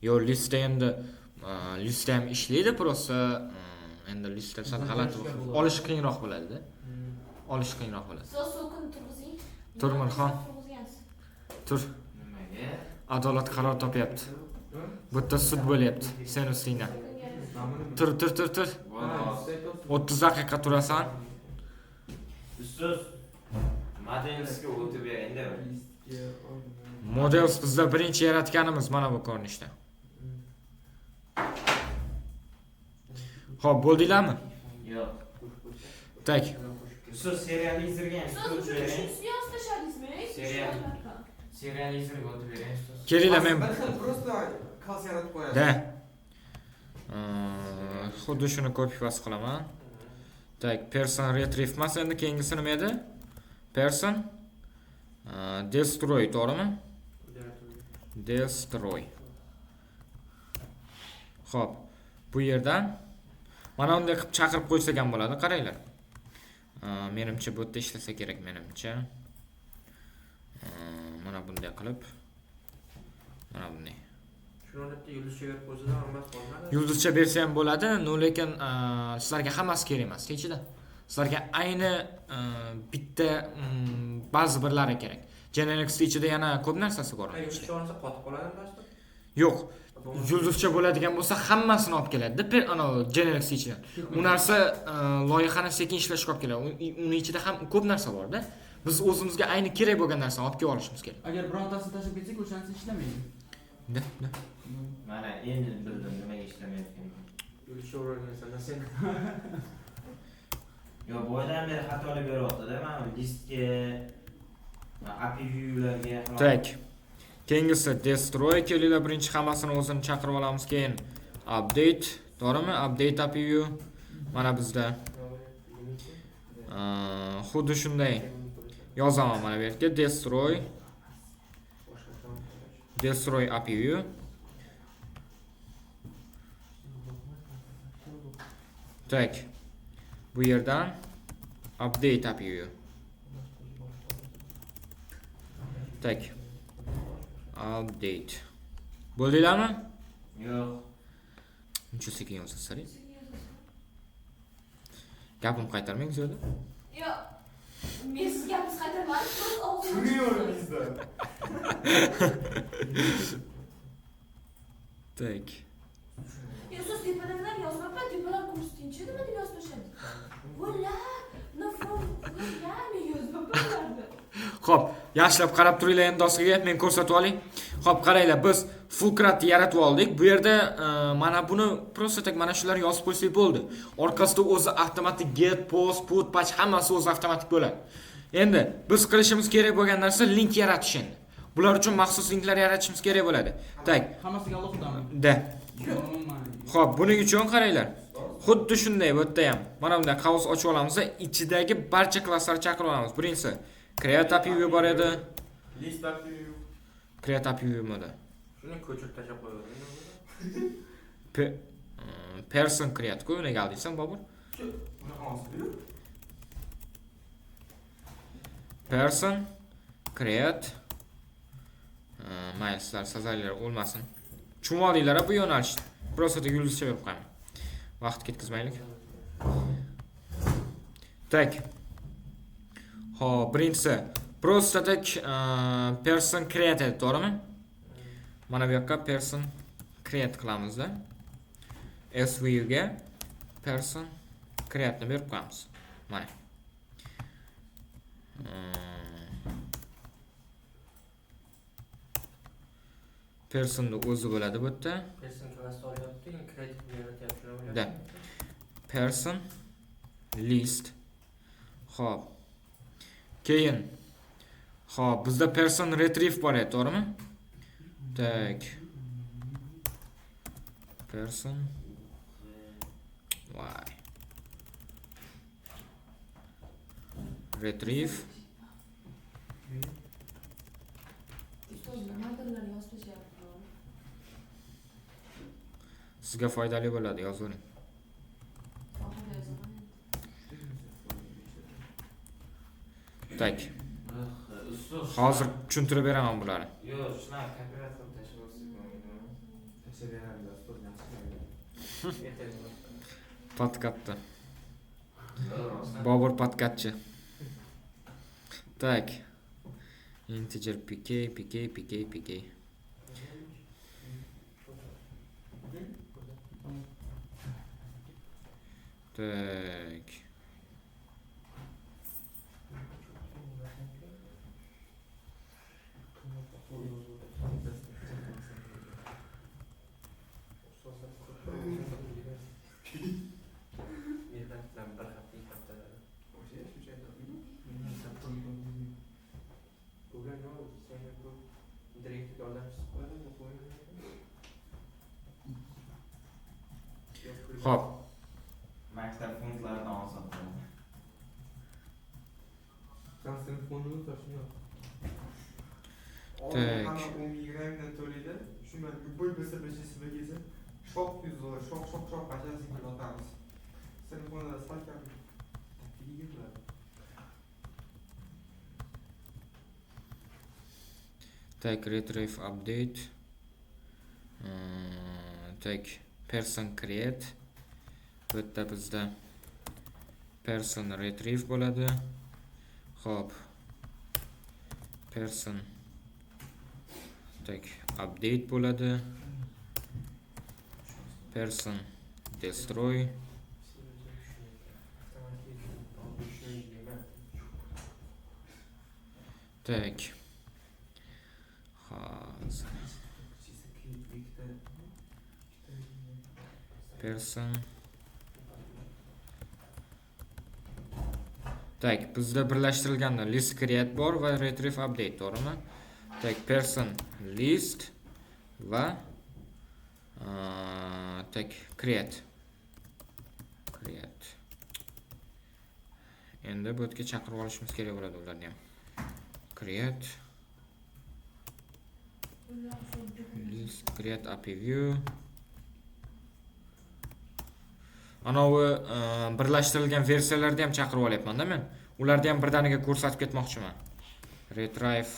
Yo'q, listda endi listda ham ishlaydi, prosta endi listda sal g'alati olish qiyinroq bo'ladi-da. Olish qiyinroq bo'ladi. Ustoz so'qin turg'izing. Tur, Mirxon. Turg'izgansiz. Tur. Nimaga? Adolat qaror topyapti. Bu yerda sud bo'lyapti sen ustingdan. Tur. 30 daqiqa turasan. Ustoz modelsga o'tib beringda. Models bizda birinchi yaratganimiz mana bu ko'rinishda. Xo'p, bo'ldinglarmi? Yo'q. Tak. Ustoz serializrga ham Ustoz o'tib bering. shunisi yoz tashladingizmi? Serializrga o'tib bering ustoz. Kelinglar, men bir xil prosta kals yaratib qo'yadi. da. Xuddi shuni copy paste qilaman. Tak, person retrieve emas, endi keyingisi nima edi? Person destroy, to'g'rimi? Destroy. Xo'p, bu yerdan mana bunday qilib chaqirib qo'ysak ham bo'ladi, qaranglar. Menimcha bu yerda ishlasa kerak menimcha. Mana bunday qilib. Mana bunday. Shuni deb yulduzcha berib qo'ysa-da hammasi bo'ladi. Yulduzcha bersa ham bo'ladi, lekin sizlarga hammasi kerak emas, kechida. Sizlarga ayni bitta ba'zi birlari kerak. Generic ichida yana ko'p narsasi bor. Yulduzcha olsa qotib qoladimi dastur? Yo'q. Yulduzcha bo'ladigan bo'lsa hammasini olib keladi-da, ana generic ichidan. U narsa loyihani sekin ishlashga olib keladi. Uning ichida ham ko'p narsa bor-da. Biz o'zimizga ayni kerak bo'lgan narsani olib kelib olishimiz kerak. Agar birontasini tashlab ketsak, o'shanisi ishlamaydi. Da. Mana endi bildim nimaga ishlamayotganini. Yulduzcha o'rgansan, sen Yo, boydan beri xatolik beryapti-da, mana listga, API viewlarga ham. Tak. Keyingisi destroy, kelinglar birinchi hammasini o'zini chaqirib olamiz, keyin update, to'g'rimi? Update API view mana bizda. Xuddi shunday yozaman mana bu yerga destroy API view. Tak. Bu yerdan update API view. Tak. Update. Bo'ldinglarmi? Yo'q. Uncha sekin yozasizlar. Gapim qaytarmang o'zi. Yo'q. Men siz gapingizni qaytarmadim. Siz og'zingizni Turuyor bizda. Tak. Siz tepadan yozmabman, tepadan ko'rsatingchi, nima deb yozib tashladi? Vola, no from, ya'ni yozmabman. Xo'p, yaxshilab qarab turinglar endi doskaga, men ko'rsatib olay. Xo'p, qaranglar, biz fulkrat yaratib oldik. Bu yerda mana buni prosta tak mana shular yozib qo'ysak bo'ldi. Orqasida o'zi avtomatik get, post, put, patch hammasi o'zi avtomatik bo'ladi. Endi biz qilishimiz kerak bo'lgan narsa link yaratish endi. Bular uchun maxsus linklar yaratishimiz kerak bo'ladi. Tak. Hammasiga alohidami? Da. Xo'p, buning uchun qaranglar. Xuddi shunday bu yerda ham. Mana bunday qavs ochib olamiz va ichidagi barcha klasslarni chaqirib olamiz. Birinchisi create API view bor edi. List API view. Create API view moda. shuni ko'chirib tashlab qo'yaveradi. Person create ku nega aldiysan, Bobur? Buni olsin. Person create mailslar sazaylar o'lmasin. Chumolinglar bu yo'nalishda. Prosta yulduzcha berib qo'yaman. Vaqt ketkazmaylik. Tak. Xo'p, birinchisi prosta tak person created, to'g'rimi? Mana bu yoqqa person create qilamiz-da. SVU ga person create ni berib qo'yamiz. Mana. Personning o'zi bo'ladi bu yerda. Person class olyapti, creative yaratyapti, shuni o'ylayapti. Da. Person list. Xo'p. Keyin bizda person retrieve bor edi, to'g'rimi? Tak. person voy retrieve Ustoz nimadirlar yozib tashyapti. sizga foydali bo'ladi, yozavering. Oxirida yozaman. Tak, Ustoz. hozir tushuntirib beraman bularni. Yo'q, shunaqa kopirovat qilib tashlab olsak bo'lmaydimi? Tashaveramiz, ustoz, yaxshi. Podkatda. Bobur podkatchi. Tak. Integer pk. Tak. Xo'p, Maktab punktlaridan ozod bo'ladi. Transfer fondini tashlayman. Tak. Ana 10 migrammdan to'laydi. Shundan любой BSB kelsa, shok yuzlar, shok qachon qilib otamiz. Telefonda salkam taktiga bo'ladi. tak retrieve update. Tak person create. Bu yerda bizda person retrieve bo'ladi. Xo'p. Person tak update bo'ladi. Person destroy. Tak. Hozir person tak bizda birlashtirilganda list create bor va retrieve update, to'g'rimi? Tak person list va tak create. Endi bu yerga chaqirib olishimiz kerak bo'ladi ularni ham. Create list create API view. Anavi birlashtirilgan versiyalarni ham chaqirib olyapman-da men. Ularni ham birdaniga ko'rsatib ketmoqchiman. Retrieve.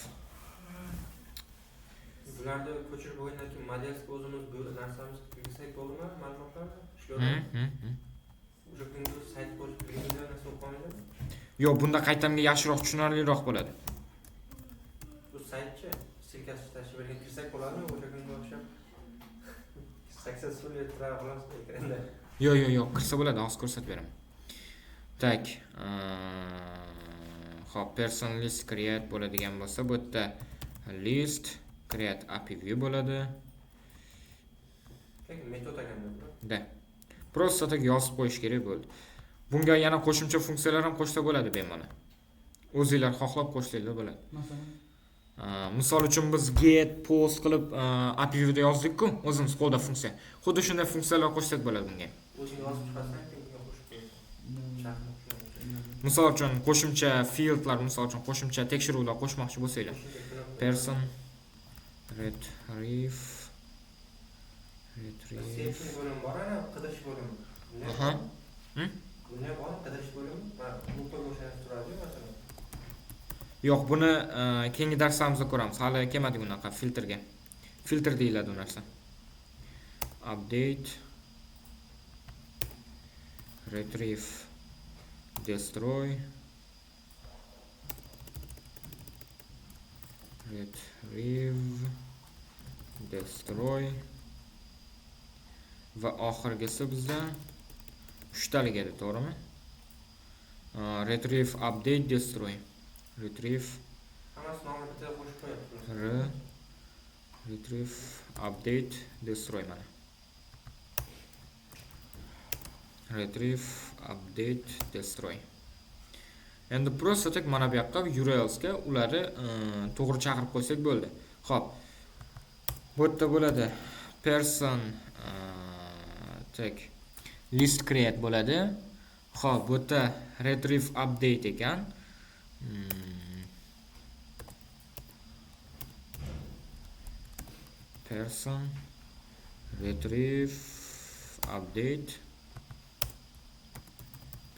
Bularni ko'chirib bo'lgandan keyin modelga o'zimiz bu narsamizni kirgizsak bo'ladimi? Ma'lumotlarni ishlayapti. O'sha kungi sayt qo'shib kirganda narsa o'qolmaydi. Yo'q, bunda qaytamga yaxshiroq tushunarliroq bo'ladi. Bu saytchi sirkasi tashib bergan kirsak bo'ladimi? O'sha kunga o'xshab successful etra xulosda ekranda. Yo'q, kirsa bo'ladi, hozir ko'rsatib beraman. Tak. Xo'p, person list create bo'ladigan bo'lsa, bu yerda list create API view bo'ladi. Metod ekanda. Da. Просто tak yozib qo'yish kerak bo'ldi. Bunga yana qo'shimcha funksiyalar ham qo'shsa bo'ladi bemalol. O'zingizlar xohlab qo'shsanglar bo'ladi. Masalan, Misol uchun biz get post qilib API viewda yozdik-ku, o'zimiz qo'lda funksiya. Xuddi shunday funksiyalar qo'shsak bo'ladi bunga. O'zing yozib chiqarsang, keyin qo'shib qo'yasan. Misol uchun qo'shimcha fieldlar, misol uchun qo'shimcha tekshiruvlar qo'shmoqchi bo'lsanglar. Person retrieve Searching bo'limi bor, ana qidirish bo'limi. Aha. Buni bor, qidirish bo'limi va nuqta bo'shanib turadi masalan. Yo'q, buni keyingi darslarimizda ko'ramiz. Hali kelmadik unaqa filtrga. Filtr deyiladi u narsa. Update retrieve destroy va oxirgisi bizda 3 talik edi, to'g'rimi? Retrieve update destroy. Retrieve Hammasini nomini bitta qo'shib qo'yapmiz. retrieve update destroy mana. Retrieve update destroy. Endi просто tak mana bu yoqqa URLs ga ularni to'g'ri chaqirib qo'ysak bo'ldi. Xo'p. Bu yerda bo'ladi person Tak. List create bo'ladi. Xo'p, bu yerda retrieve update ekan. Person retrieve update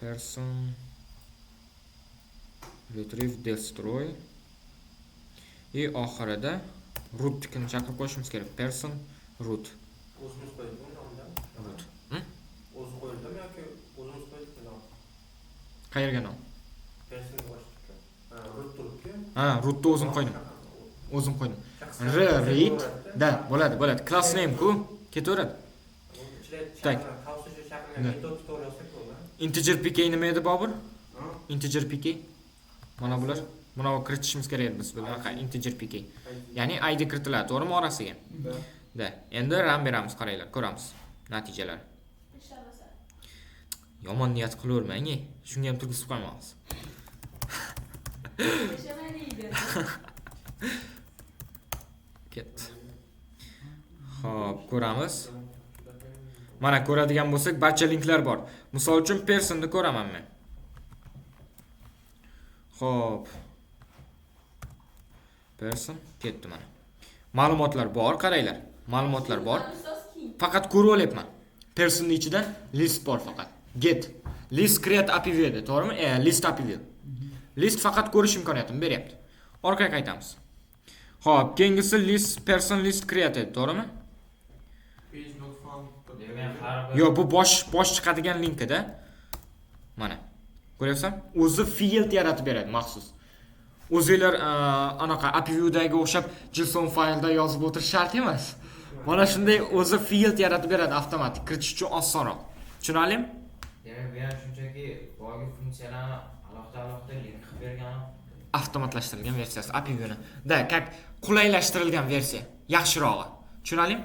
person retrieve destroy и oxirida root ni chaqirib qo'yishimiz kerak. Person root. O'zimiz qo'ydikmi nomdan? Root. O'zi qo'yildimi yoki o'zimiz qo'ydikmi nom? Qayerga nom? Person boshqa. Root turibdi. Ha, rootni o'zim qo'ydim. O'zim qo'ydim. Read da bo'ladi. Class name ku ketaveradi. Tak. Integer pk nima edi Bobur? Integer pk. Mana bular. Buni kiritishimiz kerak biz bunaqa integer pk. Ya'ni id kiritiladi, to'g'rimi orasiga? Da. Endi run beramiz, qaranglar, ko'ramiz natijalar. Ishlamasa. Yomon niyat qilavermang, shunga ham turg'izib qo'yamiz. Ishlamaydi. Ketdi. Xo'p, ko'ramiz. Mana ko'radigan bo'lsak, barcha linklar bor. Misol uchun personni ko'raman men. Xo'p. Person ketdi mana. Ma'lumotlar bor, qaranglar. Ma'lumotlar bor. Faqat ko'rib olyapman. Personning ichida list bor faqat. Get. List create api edi, to'g'rimi? List api. List faqat ko'rish imkoniyatini beryapti. Orqaga qaytamiz. Xo'p, keyingisi list person list create edi, to'g'rimi? Page not found. Yo'q, bu bosh chiqadigan linkida. Mana. Ko'ryapsan? O'zi field yaratib beradi maxsus. O'zinglar anaqa api view'dagi o'xshab JSON faylda yozib o'tirish shart emas. Mana shunday o'zi field yaratib beradi avtomatik, kiritish uchun osonroq. Tushunarlimi? Demak, bu ham shunchaki boyagi funksiyalarni alohida link qilib bergan Avtomatlashtirilgan versiyasi api view'ni. Da, как qulaylashtirilgan versiya, yaxshirog'i. Tushunarlimi?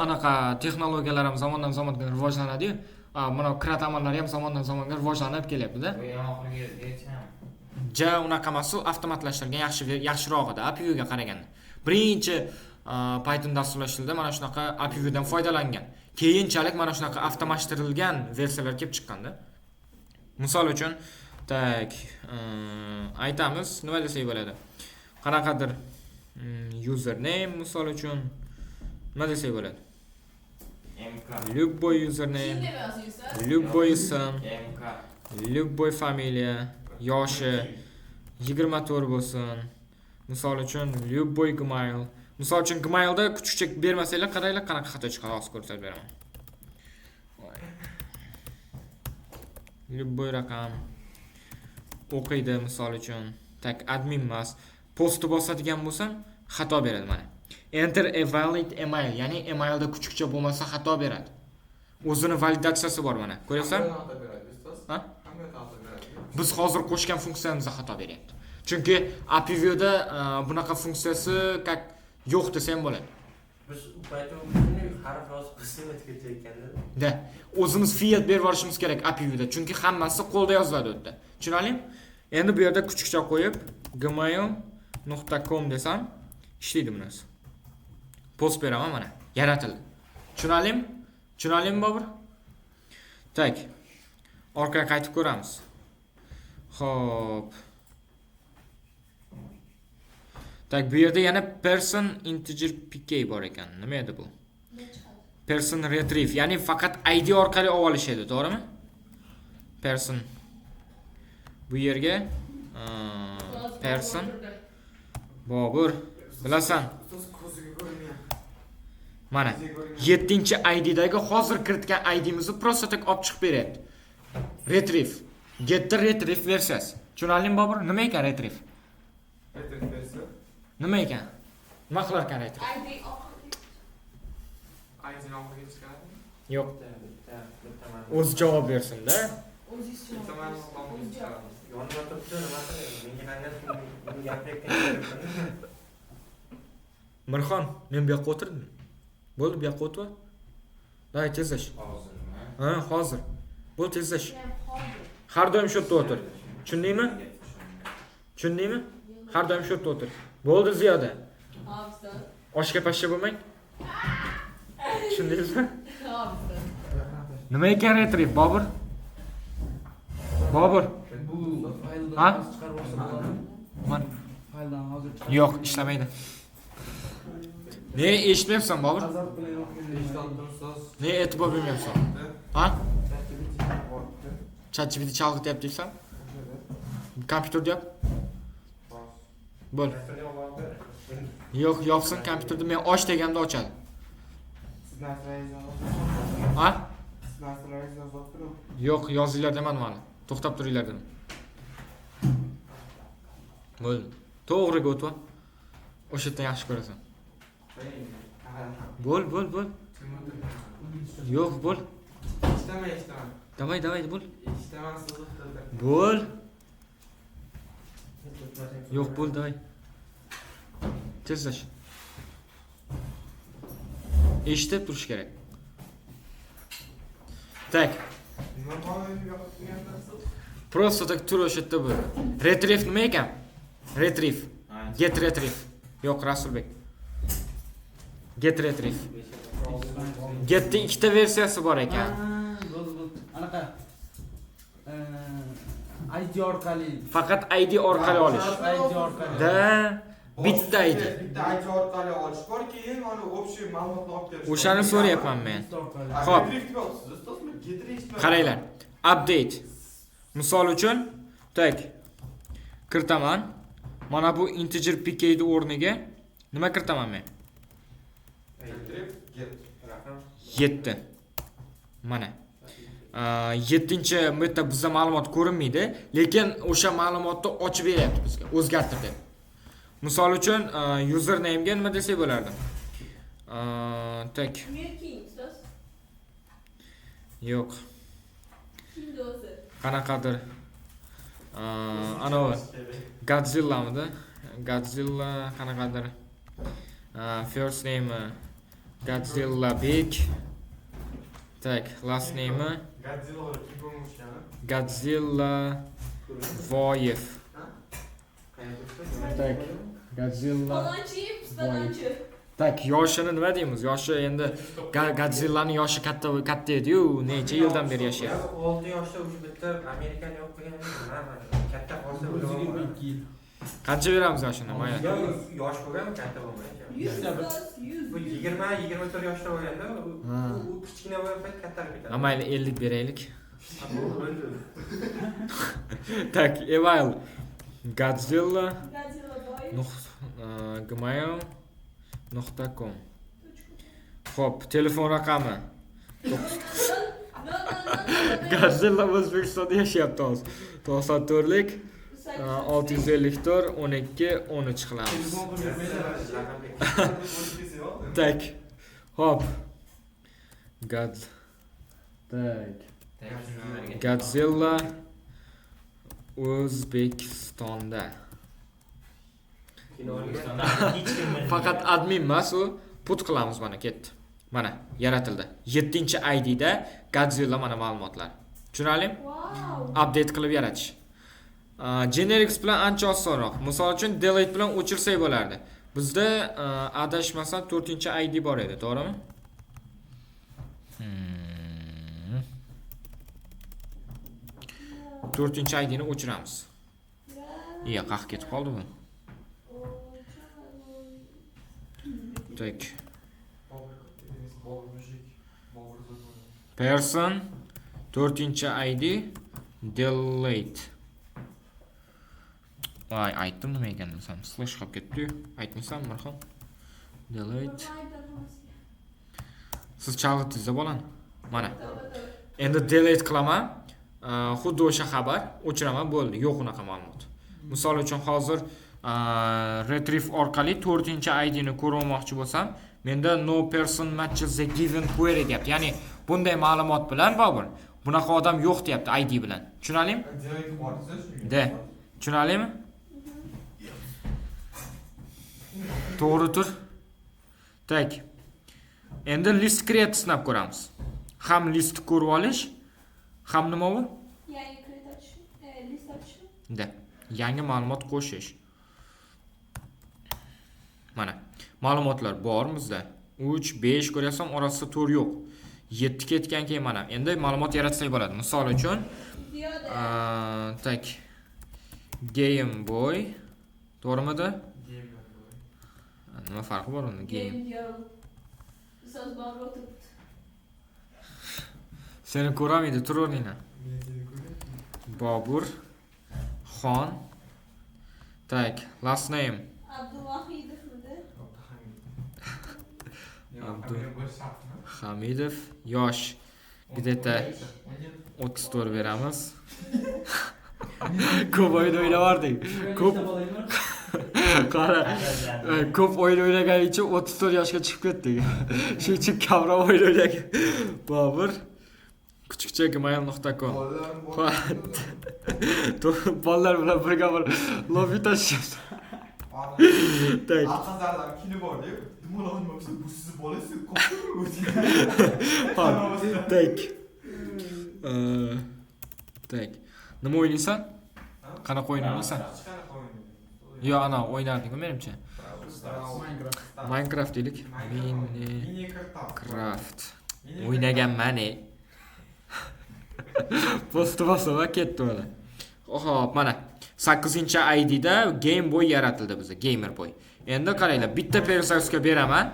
Anaqa texnologiyalar ham zamondan zamonga rivojlanadi-yu. Mana kirat amallari ham zamondan zamonga rivojlanib kelyapti-da. Bu ham oxirgi versiya. Ja unaqa emas, avtomatlashtirilgan yaxshirog'ida api view'ga qaraganda. Birinchi Python dasturlashtiruvida mana shunaqa api view'dan foydalangan. Keyinchalik mana shunaqa avtomashtirilgan versiyalar kelib chiqqanda. Misol uchun, tak, aytamiz, nima desak bo'ladi? Qanaqadir username misol uchun nima desak bo'ladi? MK. Любой username, любой ism, MK. любой familiya, yoshi 24 bo'lsin. Misol uchun любой gmail. Misol uchun gmailda kuchukcha bermasanglar, qaranglar qanaqa xato chiqadi, hozir ko'rsatib beraman. Любой raqam o'qiydi misol uchun. Tak admin emas. Postni bosadigan bo'lsam, xato beradi mana. Enter a valid email, ya'ni emailda kuchukcha bo'lmasa xato beradi. O'zini validatsiyasi bor mana. Ko'ryapsan? Ha? Biz hozir qo'shgan funksiyamizda xato beryapti. Chunki api view'da bunaqa funksiyasi yo'q desam bo'ladi. Biz Python harf yozib qismatga ekanda. Da, o'zimiz field berib yuborishimiz kerak api view'da, chunki hammasi qo'lda yoziladi u yerda. Tushunarlimi? Endi bu yerda kuchukcha qo'yib gmail.com desam, ishlaydi bu narsa. Post beraman mana, yaratildi. Tushunarlimi? Tushunarlimi Bobur? Tak. Orqaga qaytib ko'ramiz. Xo'p. Tak, bu yerda yana person integer pk bor ekan. Nima edi bu? Person retrieve, ya'ni faqat id orqali olishadi, to'g'rimi? Person. Bu yerga person Bobur, bilasan? Mana 7-id-dagi hozir kiritgan idimizni prosta tak olib chiqib beryapti. Retrieve. Get the retrieve versiyasi. Tushunarlimi Bobur? Nima ekan retrieve? Retrieve versiya. Nima ekan? Nima qilar ekan retrieve? ID oxiriga chiqadi. Yo'q. O'zi javob bersin-da. O'zingiz Yonida turibdi, nima qiladi? Menga qanday buni gapirayotgan. Mirxon, men bu yoqqa o'tirdim. Bo'ldi, bu yoqqa o'tir. Day tezlash. Hozirmi? Ha, hozir. Bo'l tezlash. Har doim shu yerda o'tir. Tushundingmi? Tushundingmi? Har doim shu yerda o'tir. Bo'ldi Ziyoda. Hopsa. Oshga pashsha bo'lmang. Tushundingizmi? Hopsa. Nima ekan retrieve Bobur? Bobur. Bu fayldan Ha? chiqarib olsa bo'ladimi? Mana. Fayldan hozir Yo'q, ishlamaydi. Ne eshitmayapsan Bobur? azab bilan o'qiyman. Eshitdim so'z. Ne e'tibor bermayapsan? Ha? ChatGPT chalg'ityapsan? Kompyuterda yop. Bo'l. Yo'q, yopsin kompyuterda men och deganimda ochadi. Siz narsalarni Ha? Siz narsalarni yozib turing. Yo'q, yozinglar demadim hali. To'xtab turinglar dedim. Bo'l. To'g'riga o'tma. O'sha yerdan yaxshi ko'rasan. Bo'l. Yo'q, bo'l. Eshitaman. Давай, bo'l. Eshitaman sizni tilda. Bo'l. Yo'q, bo'l, давай. Tezlash. Eshitib turish kerak. Tak. Nima qoldi yo'q deganda? Просто так tur o'sha yerda bo'l. Retrieve nima ekan? Retrieve. Get retrieve. Yo'q, Rasulbek. Get retrieve. Get'ning ikkita versiyasi bor ekan. Bo'ldi. Anaqa ID orqali Faqat ID orqali olish. ID orqali. Da bitta ID. Bitta ID orqali olish bor, keyin mana общий ma'lumotni olib kelish. O'shani so'rayapman men. Xo'p. Qaranglar. Update. Misol uchun, tak. Kiritaman. Mana bu integer pk'ni o'rniga nima kiritaman men? 7. Mana. 7-chi metda bizda ma'lumot ko'rinmaydi, lekin o'sha ma'lumotni ochib beryapti bizga, o'zgartirdi. Misol uchun, username ga nima desak bo'lardi? Tak. Merking, so'z. Yo'q. Kimdi o'zi? Qanaqadir anavi Godzillamidi? Godzilla qanaqadir. First name Godzilla Big. Tak, last name Godzilla Voyev. Tak, Godzilla. Falonchi. Tak, yoshini nima deymiz? Yoshi endi Godzillaning yoshi katta edi-yu, necha yildan beri yashayapti. 6 yoshda o'sha bitta Amerikani yo'q qilgan katta qolsa o'ziga o'lib 2 yil. Qancha beramiz yoshini? Mayli. yosh bo'lgan katta bo'lmaydi. 100 so'z, 100. Bu 20-24 yoshda bo'lganda u kichkina bo'lgan payt kattaroq ketadi. Mayli 50 beraylik. Tak, email Godzilla gmail.com. Xo'p, telefon raqami. Godzilla O'zbekistonda yashayapti hozir. 94lik 654 12 13 qilamiz. Tak. Hop. Godzilla O'zbekistonda. Faqat admin emas u, put qilamiz mana ketdi. Mana yaratildi. 7-ID da Godzilla mana ma'lumotlar. Tushunarli? Wow. Update qilib yaratish. Generics bilan ancha osonroq. Misol uchun delete bilan o'chirsak bo'lardi. Bizda adashmasam 4-ID bor edi, to'g'rimi? 4-ID ni o'chiramiz. Qaq ketib qoldi bu. Tak. Person 4-ID delete. Voy, aytdim nima ekanini desam, slash qolib ketdi-yu. Aytmasam, marham. Delete. Siz chalg'itdingiz bolani. Mana. Endi delete qilaman. Xuddi o'sha xabar o'chiraman, bo'ldi. Yo'q unaqa ma'lumot. Misol uchun hozir retrieve orqali 4-ID ni ko'rmoqchi bo'lsam, menda no person matches the given query deyapti. Ya'ni bunday ma'lumot bilan Bobur, bunaqa odam yo'q deyapti ID bilan. Tushunalimi? De. Tushunalimi? To'g'ri tur. Tak. Endi list create sinab ko'ramiz. Ham list ko'rib olish, ham nima bu? Yangi create ochish, list ochish. De. Yangi ma'lumot qo'shish. Mana. Ma'lumotlar bor bizda. 3, 5 ko'ryapsam, orasida 4 yo'q. 7 ketgan keyin mana. Endi ma'lumot yaratsak bo'ladi. Misol uchun, Ziyoda. tak. Game Boy. To'g'rimidi? Nima farqi bor unda? Game. Girl. So'z bor o'tiribdi. Seni ko'ramaydi, tur o'rningdan. Bobur Xon. Tak, last name. Abduvahidovmidi? Hamidov, yosh. Где-то 34 beramiz. Ko'p o'yin o'ynavardik. Qara, ko'p o'yin o'ynagan uchun 34 yoshga chiqib ketdik. Shuning uchun kamroq o'yin o'ynagan. Bobur kuchukcha gmail.com. Bolalar bilan birga bir lobby tashyapmiz. Tak. Alqazarlar kino bor deb, nima olmoqchi bu siz bolasiz Tak. Tak. Nima o'ynaysan? Qanaqa o'yin o'ynaysan? Yo, ana o'ynardik menimcha. Minecraft deylik. Minecraft. O'ynaganman. Post bosib ketdi mana. Xo'p, mana 8-ID da Game Boy yaratildi bizga, Gamer Boy. Endi qaranglar, bitta personajga beraman.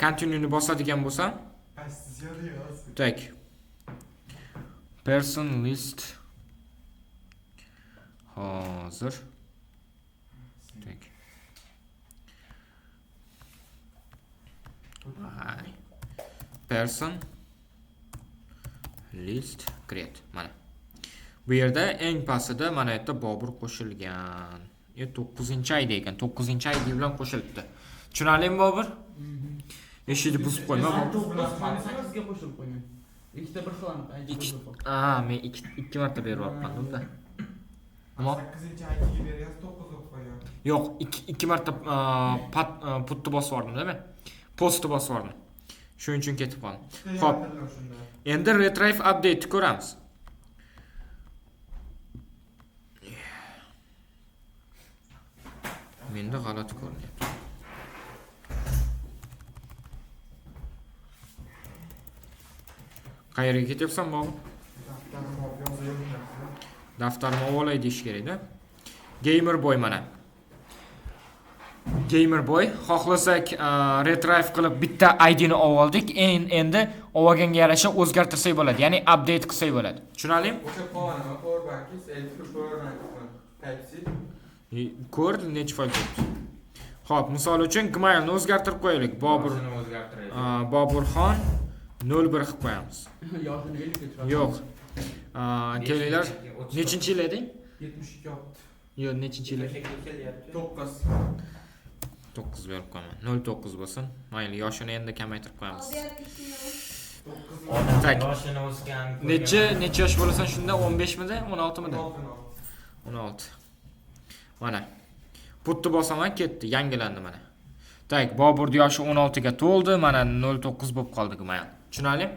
Continue ni bosadigan bo'lsam, tak. Person list. Hozir. Tak. Person list create. Mana. Bu yerda eng pastida mana bu yerda Bobur qo'shilgan. 9-ID ekan. 9-ID bilan qo'shilibdi. Tushunarlimi Bobur? Eshikni buzib qo'yma. 8ga qo'shilib qo'yman. Ikkita bir xil aniq. Men 2 marta beryapman unda. Ammo 8-ID ga beryapsiz, 9 ga qo'ygan. yo'q, 2 marta putni bosib yubordim-da men. Postni bosib yubordim. Shuning uchun ketib qoldim. Xo'p. Endi retrieve update ko'ramiz. Menda g'alati ko'rinyapti. Qayerga ketyapsan, Bobur? Daftarimni olay deyish kerak-da. Gamer Boy mana. Gamer Boy, xohlasak retrieve qilib bitta ID ni oldik. Endi olganga yarasha o'zgartirsak bo'ladi, ya'ni update qilsak bo'ladi. Tushunarlimi? O'sha qolgan Powerbankis, Type-C. Ko'r necha foiz ketdi. Xo'p, misol uchun gmailni o'zgartirib qo'yaylik. Boburxon 01 qilib qo'yamiz. Yoshini 50 ga chiqarib. Yo'q. Kelinglar. Nechinchi yil eding? 72 yaptı. Yo'q, nechinchi yil? 9. 9 berib qo'yaman. 09 bo'lsin. Mayli, yoshini endi kamaytirib qo'yamiz. Tak. Yoshini o'sgan. Necha yosh bo'lasan shunda? 15 midi? 16 midi? 16. Mana. Putni bosaman ketdi, yangilandi mana. Tak, Boburning yoshi 16 ga to'ldi, mana 09 bo'lib qoldi gmail. Tushunarlimi?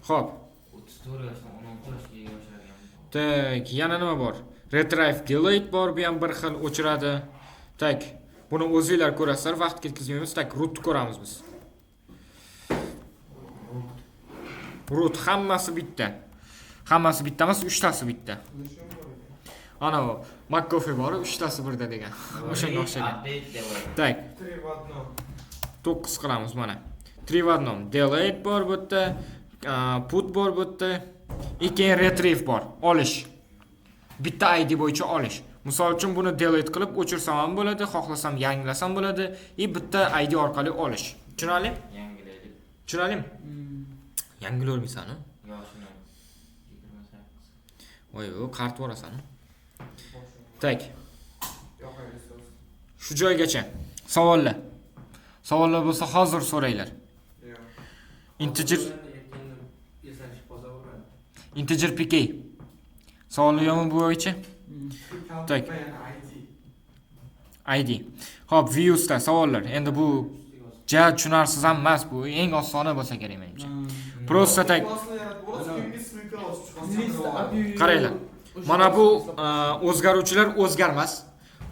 Xo'p. 34 yoshdan 16 yoshga yoshargan. Tak, yana nima bor? Retrieve delete bor, bu ham bir xil o'chiradi. Tak, buni o'zingizlar ko'rasizlar, vaqt ketkazmaymiz. Tak, root ko'ramiz biz. Root hammasi bitta. Hammasi bitta emas, 3 tasi bitta. Ana bu McAfee bor, 3 tasi birda degan. O'shanga o'xshagan. Tak. 9 qilamiz mana. 3 в 1. Delete bor bu yerda, put bor bu yerda, keyin retrieve bor, olish. Bitta ID bo'yicha olish. Misol uchun buni delete qilib o'chirsam ham bo'ladi, xohlasam yangilasam bo'ladi, bitta ID orqali olish. Tushunarlimi? Yangilaydi. Tushunarlimi? Yangilaolmaysan-ku? Yoshini 28. Voy, qart borasan. Tak. Shu joygacha. Savollar. Savollar bo'lsa hozir so'ranglar. Integer PK. Savollar yo'qmi bu bo'yicha? Tak. ID. Xo'p, views da savollar. Endi bu ja tushunarsiz ham emas, bu eng osoni bo'lsa kerak menimcha. Просто tak. Qaranglar. Mana bu o'zgaruvchilar o'zgarmas.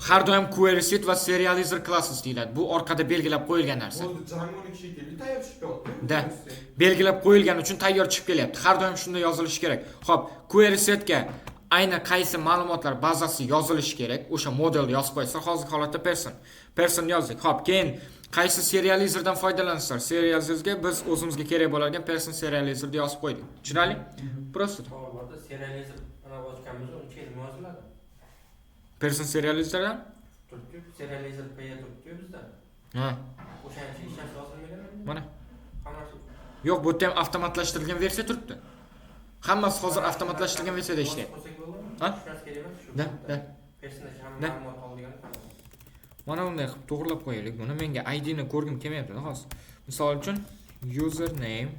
har doim query set va serializer classes deyiladi. Bu orqada belgilab qo'yilgan narsa. Bo'ldi, Django'ning shekilli tayyor chiqib qoldi. Da. Belgilab qo'yilgani uchun tayyor chiqib kelyapti. Har doim shunday yozilishi kerak. Xo'p, query setga ayni qaysi ma'lumotlar bazasi yozilishi kerak, o'sha modelni yozib qo'ysa, hozirgi holatda person yozdik. Xo'p, keyin qaysi serializerdan foydalansizlar? Serializerga biz o'zimizga kerak bo'ladigan person serializerni yozib qo'ydik. Tushunarli? Prosta. To'g'ri, serializer mana ochganmiz, uncha nima yoziladi? Person serializerdan? Turibdi, serializer paya turibdi bizda. Ha. O'shancha hech narsa yozilmagan. Mana. Hammasi Yo'q, bu yerda ham avtomatlashtirilgan versiya turibdi. Hammasi hozir avtomatlashtirilgan versiyada ishlayapti. Ha? Da. Personaj ham Da. ma'lumot olgan. Mana bunday qilib to'g'rilab qo'yaylik. Buni menga ID ni ko'rgim kelmayapti hozir. Misol uchun username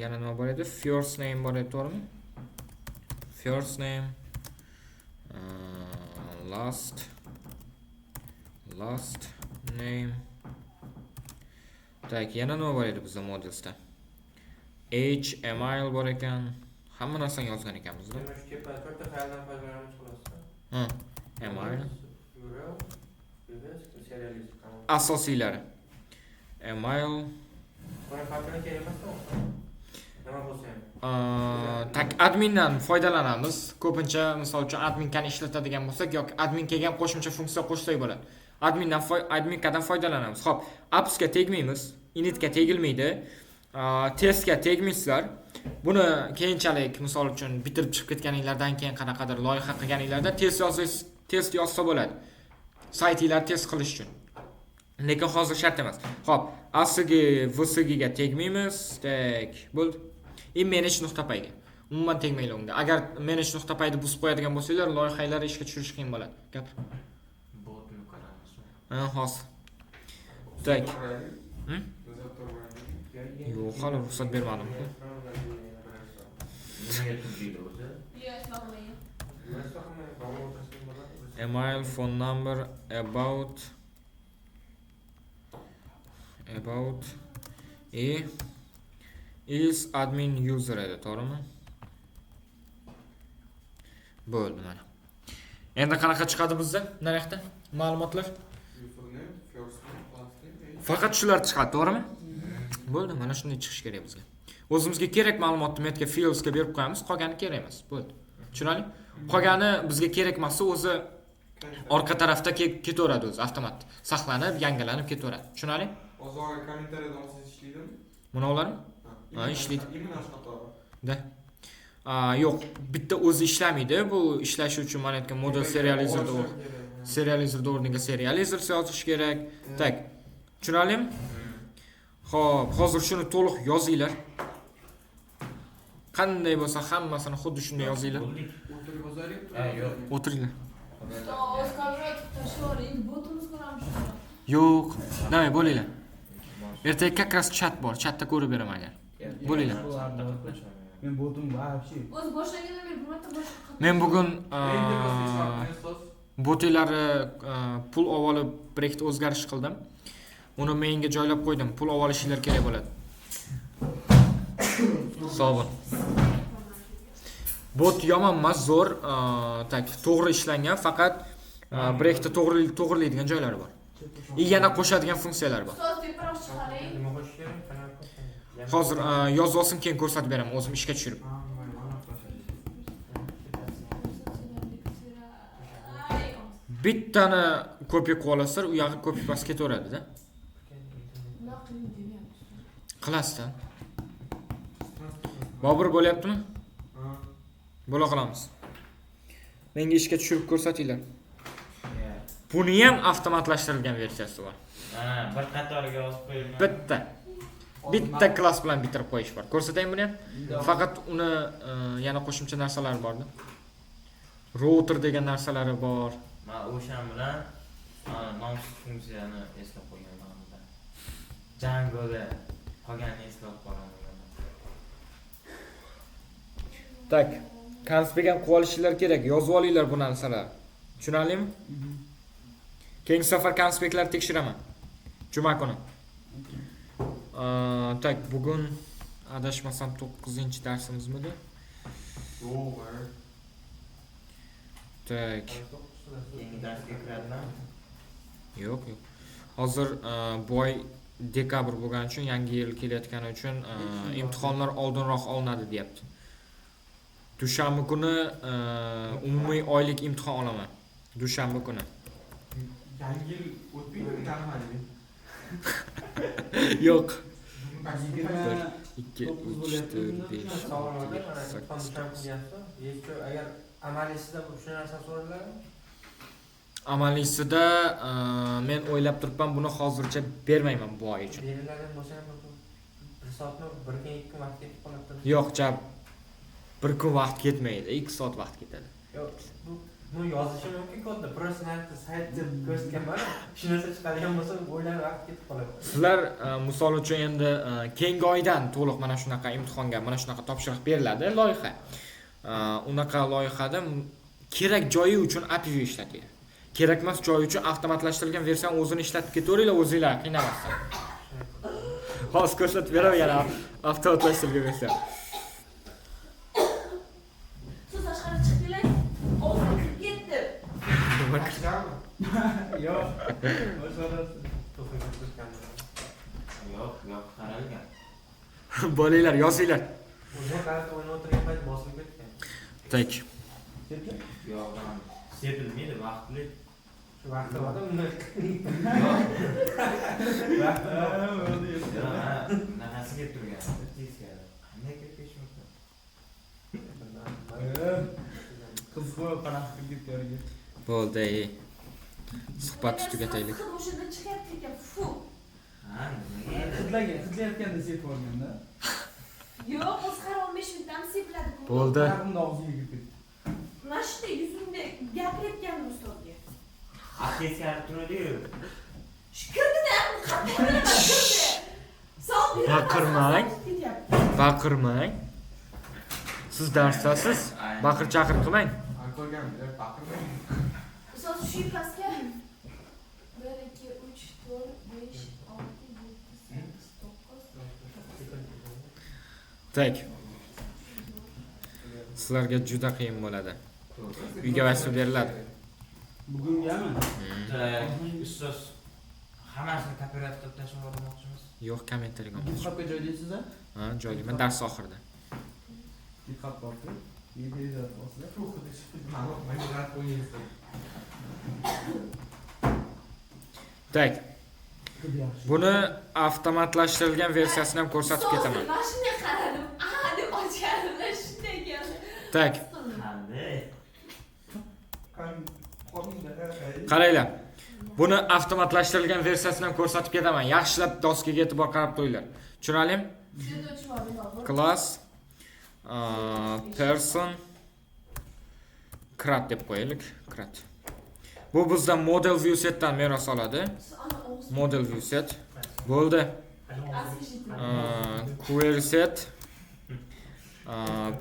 yana nima bor edi? First name bor edi, to'g'rimi? First name last name. Tak, yana nima bor edi bizda modelsda? Age, email bor ekan. Hamma narsani yozgan ekanmiz. Mana shu tepa to'rtta fayldan foydalanamiz xolos. Ha, email. Serializer. Asosiylari. Email. Buni farqini kerak emasmi? Nima bo'lsa ham. Tak, admindan foydalanamiz. Ko'pincha misol uchun adminkani ishlatadigan bo'lsak yoki admin kelgan qo'shimcha funksiya qo'shsak bo'ladi. Adminkadan foydalanamiz. Xo'p, appsga tegmaymiz, initga tegilmaydi. Testga tegmaysizlar. Buni keyinchalik misol uchun bitirib chiqib ketganinglardan keyin qanaqadir loyiha qilganinglarda test yozsa bo'ladi. Saytinglar test qilish uchun. Lekin hozir shart emas. Xo'p, asigi, vsiga tegmaymiz. Tak, bo'ldi. manage.py ga. Umuman tegmaylar unga. Agar manage.py ni buzib qo'yadigan bo'lsanglar, loyihalarni ishga tushirish qiyin bo'ladi. Gapir. Botni qaramizmi? Ha, hozir. Tak. Yo'q, hali ruxsat bermadim. Nimaga turibdi o'zi? Yes, lovely. Email, phone number, about is admin user edi, to'g'rimi? Bo'ldi mana. Endi qanaqa chiqadi bizda? Nima yoqda? Ma'lumotlar? Username, first name, last name. Faqat shular chiqadi, to'g'rimi? Bo'ldi, mana shunday chiqish kerak bizga. O'zimizga kerak ma'lumotni metga fieldsga berib qo'yamiz, qolgani kerak emas. Bo'ldi. Tushunarli? Qolgani bizga kerak emas, o'zi orqa tarafda ketaveradi o'zi avtomat. Saqlanib, yangilanib ketaveradi. Tushunarli? Hozir kommentariyada olsangiz ishlaydimi? Bunalarmi? Ha, ishlaydi. Imlash xatori. Da. Yo'q, bitta o'zi ishlamaydi. Bu ishlashi uchun mana aytgan model serializerda o'rniga serializer yozish kerak. Tak. Tushunarlimi? Xo'p, hozir shuni to'liq yozinglar. Qanday bo'lsa hammasini xuddi shunday yozinglar. O'tirib yozaylik. Yo'q. O'tiringlar. Skavrat tashvoring, botimiz ko'ramiz. Yo'q, davay bo'linglar. Ertaga как раз chat bor. Chatda ko'rib beraman agar. Bo'linglar. Men botim вообще. O'z boshlagandan beri bir marta boshqa. Men bugun botilarni pul olib proyekt o'zgarish qildim. Uni menga joylab qo'ydim. Pul olishinglar kerak bo'ladi. Sog' bo'l. Bot yomon emas, zo'r, tak, to'g'ri ishlangan, faqat breakda to'g'rilaydigan joylari bor. Yana qo'shadigan funksiyalar bor. Ustoz teparoq chiqaring. Nima qo'shish kerak? Hozir yozib olsam keyin ko'rsatib beraman, o'zim ishga tushirib. Bittani kopiya qilib olasizlar, u yog'i kopiya pas ketaveradi-da. Nima qiling demayapsiz. Qilasizda. Bobur bo'lyaptimi? Bo'la qilamiz. Menga ishga tushirib ko'rsatinglar. Buni ham avtomatlashtirilgan versiyasi bor. Bir qatoriga yozib qo'yilgan. Bitta klass bilan bitirib qo'yish bor. Ko'rsataymi buni ham? Faqat uni yana qo'shimcha narsalar bordi. Router degan narsalari bor. Men o'shan bilan nomsiz funksiyani eslab qo'yganman. Django'da qolganini eslab qolaman. Tak, konspekt ham qilib olishinglar kerak. Yozib olinglar bu narsalarni. Tushunarlimi? Keyingi safar konspektlar tekshiraman. Juma kuni. Tak, bugun adashmasam 9-darsimizmidi? Tak. Yangi darsga kiradilar. Yo'q. Hozir bu oy dekabr bo'lgani uchun, yangi yil kelayotgani uchun imtihonlar oldinroq olinadi deyapti. Dushanba kuni umumiy oylik imtihon olaman. Dushanba kuni. Yangi yil o'tmaydimi Germaniyaga? Yo'q. 2 To'qqiz 3 bo'lyapti 4 bunda. 5 Savollarda 6 mana 7 imtihon 8 qilyapti. Agar amaliysida shu narsani so'radilar, Amaliysida men o'ylab turibman, buni hozircha bermayman bu oy uchun. beriladigan bo'lsa ham bir soatmi, bir kun, 2 kun vaqt ketib qoladi. Yo'q, chap. Bir kun vaqt ketmaydi, 2 soat vaqt ketadi. Yo'q, bu yozishi mumkin kodda. Professional saytda ko'rsatganman. Shu narsa chiqadigan bo'lsa, o'ylab vaqt ketib qoladi. Sizlar misol uchun endi keyingi oydan to'liq mana shunaqa imtihonga, mana shunaqa topshiriq beriladi, loyiha. Unaqa loyihada kerak joyi uchun API ishlating. Kerakmas joyi uchun avtomatlashtirilgan versiyani o'zini ishlatib ketaveringlar, o'zinglar qiynamasdan. Hozir ko'rsatib beraman yana avtomatlashtirilgan versiya. Siz tashqari chiqdinglar, ovqat kirib ketdi. Yo'q. Boshqarasiz. Yo'q, qaralgan. Bo'linglar, yozinglar. O'zim qarab o'ynab o'tirgan payt bosilib ketgan. Tak. Yo'q, sepilmaydi, vaqtli. Shu vaqtda borda unda Nafasi kelib turgan. Teskari. Qanday kirib ketish mumkin? Qiz qo'yib qanaqa qilib ketganiga. Bo'ldi. Suhbatni tugataylik. Hid o'shanda chiqyapti ekan. Fu. Ha, nimaga? Hidlayotganda sepib olganda. Yo'q, o'zi har 15 minutdan sepiladi. Bo'ldi. Qarqimda og'ziga kirib ketdi. Mana shunday yuzimda gapirayotganim ustozga. Teskari turadi-yu. Kirdi-da, qattiq bilaman, kirdi. Sog' Baqirmang. Baqirmang. Siz darsdasiz. Baqir-chaqir qilmang. Ko'rganman, baqirmang. Ustoz shu pastga 1 2 3 4 5 6 7 8 9 Tak. Sizlarga juda qiyin bo'ladi. Uyga vazifa beriladi. Bugungami? Ustoz hammasini kopyurat qilib tashlab olmoqchimiz. Yo'q, kommentariy olmaysiz. GitHubga joylaysizlar? Ha, joylayman dars oxirida. GitHub borku. Videolar ostida. Ma'lumot qo'yinglar. Tak. Buni avtomatlashtirilgan versiyasini ham ko'rsatib ketaman. Mana shunday qaradim. Deb ochganimda shunday keldi. Tak. Qanday? Qaranglar. Buni avtomatlashtirilgan versiyasini ham ko'rsatib ketaman. Yaxshilab doskaga e'tibor qarab qo'yinglar. Tushunarlimi? Class person krat deb qo'yaylik. Krat. Bu bizdan model view setdan meros oladi. Model view set. Bo'ldi. Query set.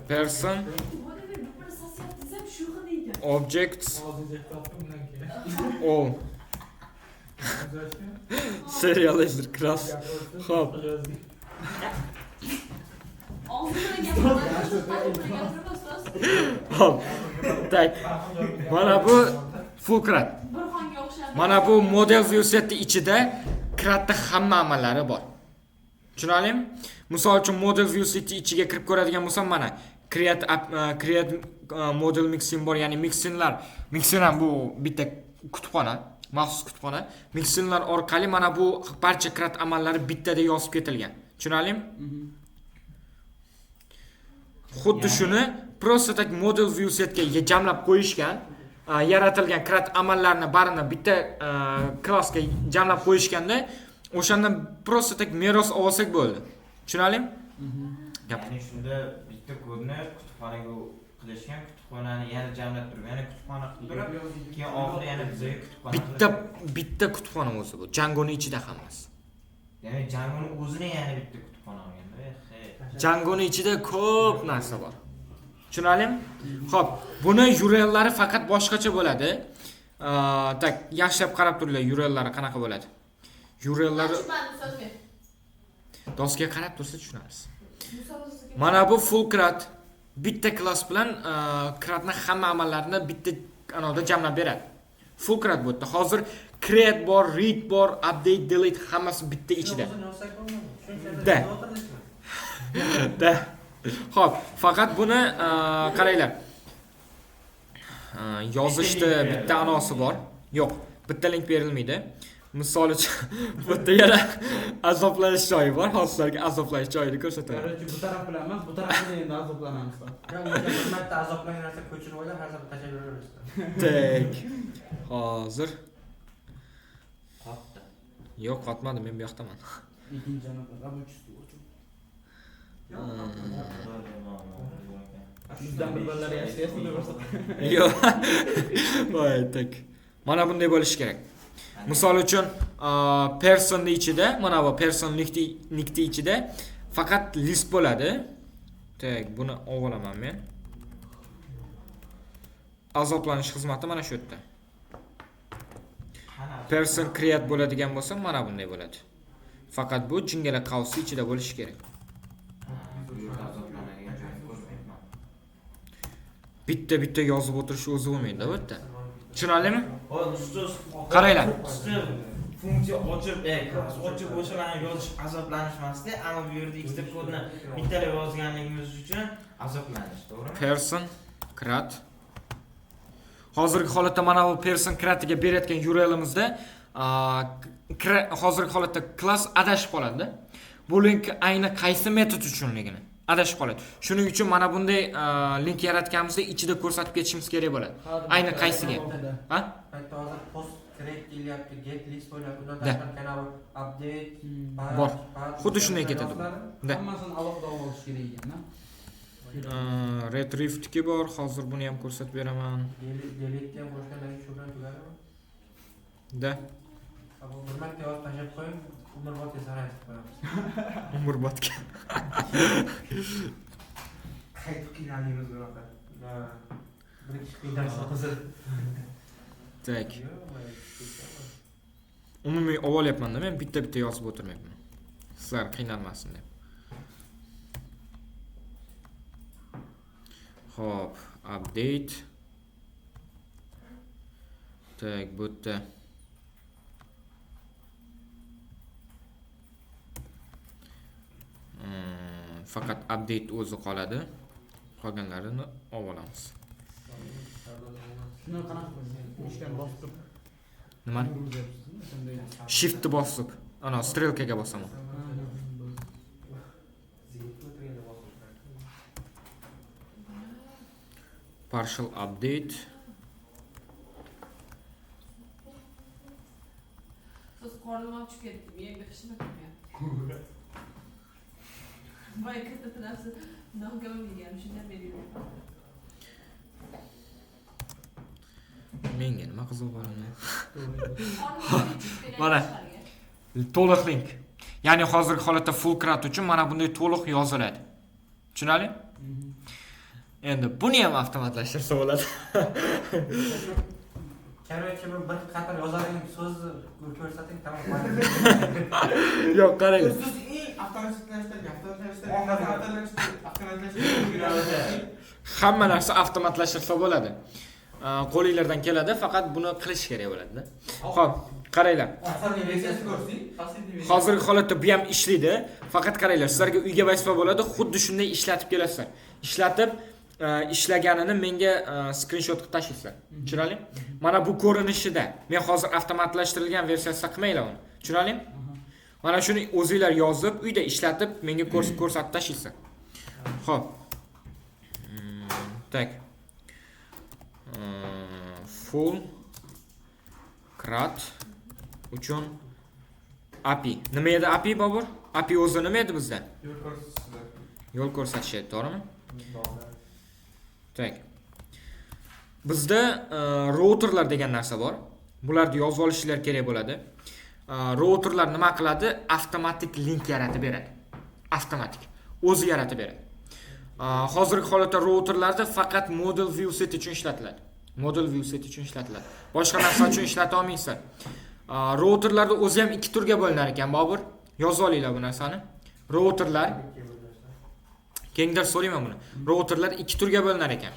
Person objects all serializer class. Xo'p. Hop. Tak. Mana bu full krat. Mana bu model view setning ichida kratda hamma amallari bor. Tushunarlimi? Misol uchun model view setning ichiga kirib ko'radigan bo'lsam, mana create model mixing bor, ya'ni mixinglar. Mixing ham bu bitta kutubxona, maxsus kutubxona. Mixinglar orqali mana bu barcha krat amallari bittada yozib ketilgan. Tushunarlimi? Xuddi shuni просто tak model view setga jamlab qo'yishgan, yaratilgan krat amallarni barini bitta klassga jamlab qo'yishganda, o'shandan просто tak meros olsak bo'ldi. Tushunarlimi? Ya'ni shunda bitta kodni kutubxonaga qilishgan, kutubxonani yana jamlab turib, yana kutubxona qilib turib, keyin oxiri yana bizga kutubxona. Bitta kutubxona o'zi bu. Djangoning ichida hammasi. Ya'ni Djangoning o'zini yana bitta kutubxona olganda. Djangoning ichida ko'p narsa bor. Tushunarlimi? Xo'p, buni URL'lari faqat boshqacha bo'ladi. Tak, yaxshilab qarab turinglar, URL'lari qanaqa bo'ladi. URL'lari doskaga qarab tursa tushunasiz. Mana bu full krat. Bitta klass bilan kratning hamma amallarini bitta anavda jamlab beradi. Full creat bu yerda. Hozir create bor, read bor, update, delete hammasi bitta ichida. Da. Da. Xo'p, faqat buni qaranglar. Yozishda bitta anosi bor. Yo'q, bitta link berilmaydi. Misol uchun bu yerda yana azoblanish joyi bor. Hozirlarga azoblanish joyini ko'rsataman. Qaror bu taraf bilan emas, bu taraf bilan endi azoblanamiz. Bir marta azoblangan narsa ko'chirib olib, har safar tashlab yuraverasiz. Tak. Hozir Qotdi. yo'q, qotmadi, men bu yoqdaman. Ikkinchi anaqa rабочий o'chib. Bizdan bir ballar yashayapti deb o'rsa. Yo'q. Voy, tak. Mana bunday bo'lishi kerak. Misol uchun, person ichida, mana bu person nikti ichida faqat list bo'ladi. Tak, buni olaman men. Azoblanish xizmati mana shu yerda. Person create bo'ladigan bo'lsa, mana bunday bo'ladi. Faqat bu jingala qavsi ichida bo'lishi kerak. Bitta yozib o'tirish o'zi bo'lmaydi, o'tda. Tushunarlimi? Qaranglar. Funksiya ochib, ochib o'shalarni yozish azoblanish emasda, ammo bu yerda ikkita kodni bittalab yozganligimiz uchun azoblanish, to'g'rimi? Person create. Hozirgi holatda mana bu person create'ga berayotgan URL'imizda hozirgi holatda class adashib qoladi. Bu link ayni qaysi metod uchunligini adashib qoladi. Shuning uchun mana bunday link yaratganimizda ichida ko'rsatib ketishimiz kerak bo'ladi. Ayni qaysiga? Ha? Paytda hozir post create kelyapti, get list bo'lyapti, undan tashqari kanavi update, Bor. Xuddi shunday ketadi. Da. Hammasini alohida olish kerak ekan-da. Retrieve bor, hozir buni ham ko'rsatib beraman. delete ham qo'shgandan shu bilan tugadimi? Da. Bir marta yozib tashlab qo'ying, umrbod sarayib qo'yamiz. Umrbodga. Qaytib qiynalamiz bunaqa. Bir ikki kundan hozir. Tak. Umumiy ovolyapman-da, men bitta yozib o'tirmayapman. Sizlar qiynalmasin deb. Hop, update. Tak, bu yerda faqat update o'zi qoladi. Qolganlarini olamiz. Shuni qanaqa qilasiz? Ishdan bosib. Nima? Shift bosib, ana strelkaga bosaman. Partial update. Siz qornim ochib ketdim, endi qishni qilmayapti. Voy, katta narsa nogam yegan, shundan beri yuraman. Menga nima qiziq bo'ladi? Qornim Mana. To'liq link. Ya'ni hozirgi holatda full create uchun mana bunday to'liq yoziladi. Tushunarli? Endi buni ham avtomatlashtirsa bo'ladi. Короче, bir qator yozadigan so'zni ko'rsating, tamom. Yo'q, qaranglar. Siz eng avtomatlashtirgan, Hamma narsa avtomatlashtirsa bo'ladi. Qo'lingizdan keladi, faqat buni qilish kerak bo'ladi-da. Xo'p, qaranglar. Hozirgi holatda bu ham ishlaydi. Faqat qaranglar, sizlarga uyga vazifa bo'ladi, xuddi shunday ishlatib kelasizlar. Ishlatib ishlaganini menga screenshot qilib tashlaysizlar. Tushunarli? Mana bu ko'rinishida. Men hozir avtomatlashtirilgan versiyasida qilmaylar uni. Tushunarli? Mana shuni o'zingizlar yozib, uyda ishlatib menga ko'rsatib tashlaysizlar. Xo'p. Tak. Full create uchun API. Nima edi API Bobur? API o'zi nima edi bizda? Yo'l ko'rsatishadi, to'g'rimi? Tak. Bizda routerlar degan narsa bor. Bularni yozib olishinglar kerak bo'ladi. Routerlar nima qiladi? Avtomatik link yaratib beradi. Avtomatik. O'zi yaratib beradi. Hozirgi holatda routerlarda faqat model view set uchun ishlatiladi. Model view set uchun ishlatiladi. Boshqa narsa uchun ishlata olmaysizlar. Routerlarda o'zi ham ikki turga bo'linar ekan, Bobur. Yozib olinglar bu narsani. Routerlar kengdir so'rayman buni. Routerlar ikki turga bo'linar ekan.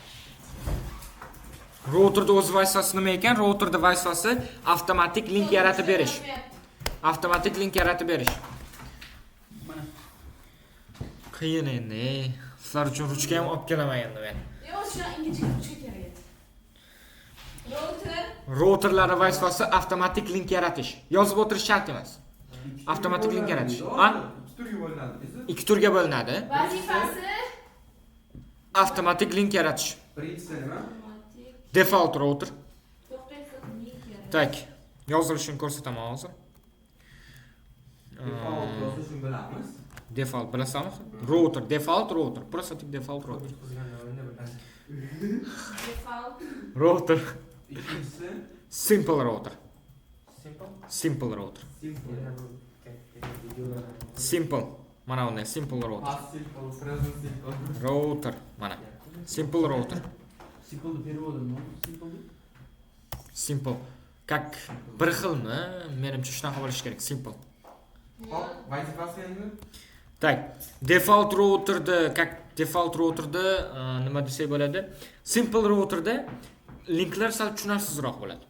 Routerda o'z vazifasi nima ekan? Routerda vazifasi avtomatik link yaratib berish. Avtomatik link yaratib berish. Mana. Qiyin endi. Sizlar uchun ruchka ham olib kelaman endi men. Yo'q, shuna ingichka ruchka kerak edi. Router. Routerlar vazifasi avtomatik link yaratish. Yozib o'tirish shart emas. Avtomatik link yaratish. Ha? Ikki turga bo'linadi. Ikki turga bo'linadi. Vazifasi Avtomatik link yaratish. Birinchisi nima? Default router. to'xtaysan, link kerak. Tak. Yozilishini ko'rsataman hozir. Default yozishni bilamiz. Default bilasizmi? Router, default router. Просто tik default router. Default. Router. Ikkinchisi Simple router. Simple? Simple router. simple. Simple. Mana bunday simple router. Past simple, present simple. Router. Mana. Simple router. Simple переводы, ну, simple. Simple. Как bir xilmi? Menimcha shunaqa bo'lishi kerak. Simple. Hop, vazifasi endi Так, default routerda, как default routerda nima desak bo'ladi? Simple routerda linklar sal tushunarsizroq bo'ladi.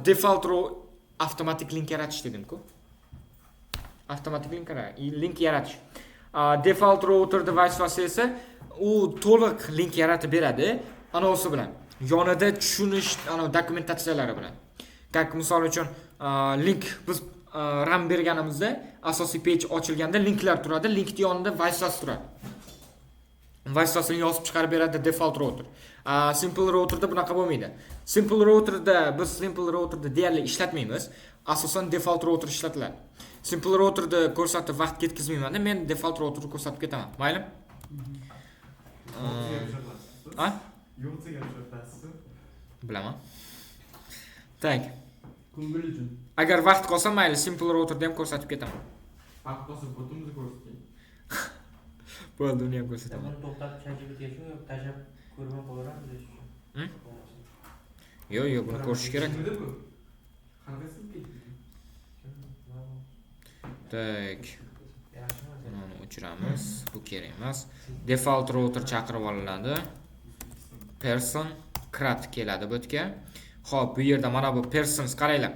Default avtomatik link yaratish dedim-ku. Avtomatik link yaratish. Default routerda vazifasi esa u to'liq link yaratib beradi, anosi bilan. Yonida tushunish, dokumentatsiyalari bilan. Как misol uchun link biz RAM berganimizda asosiy page ochilganda linklar turadi, linkning yonida vazifasi turadi. Vazifasini yozib chiqarib beradi default router. Simple routerda bunaqa bo'lmaydi. Simple routerda biz simple routerda deyarli ishlatmaymiz. Asosan default router ishlatiladi. Simple routerda ko'rsatib vaqt ketkazmayman. Men default routerni ko'rsatib ketaman. Maylimi? Ha? yo'qsiga o'xshatasiz. Bilaman. Tak. Ko'ngil uchun. Agar vaqt qolsa mayli, simple routerda ham ko'rsatib ketaman. Vaqt qolsa butimizni ko'rsating. Bo'ldi, uni ham ko'rsataman. Buni to'xtatib ChatGPTga shu tashlab ko'rib qo'yaveramiz deyish uchun. Yo'q, buni ko'rish kerak. Qanaqasi? Tak. Yaxshimi? Buni o'chiramiz. Bu kerak emas. Default router chaqirib olinadi. Person crat keladi bu yerga. Xo'p, bu yerda mana bu persons qaranglar.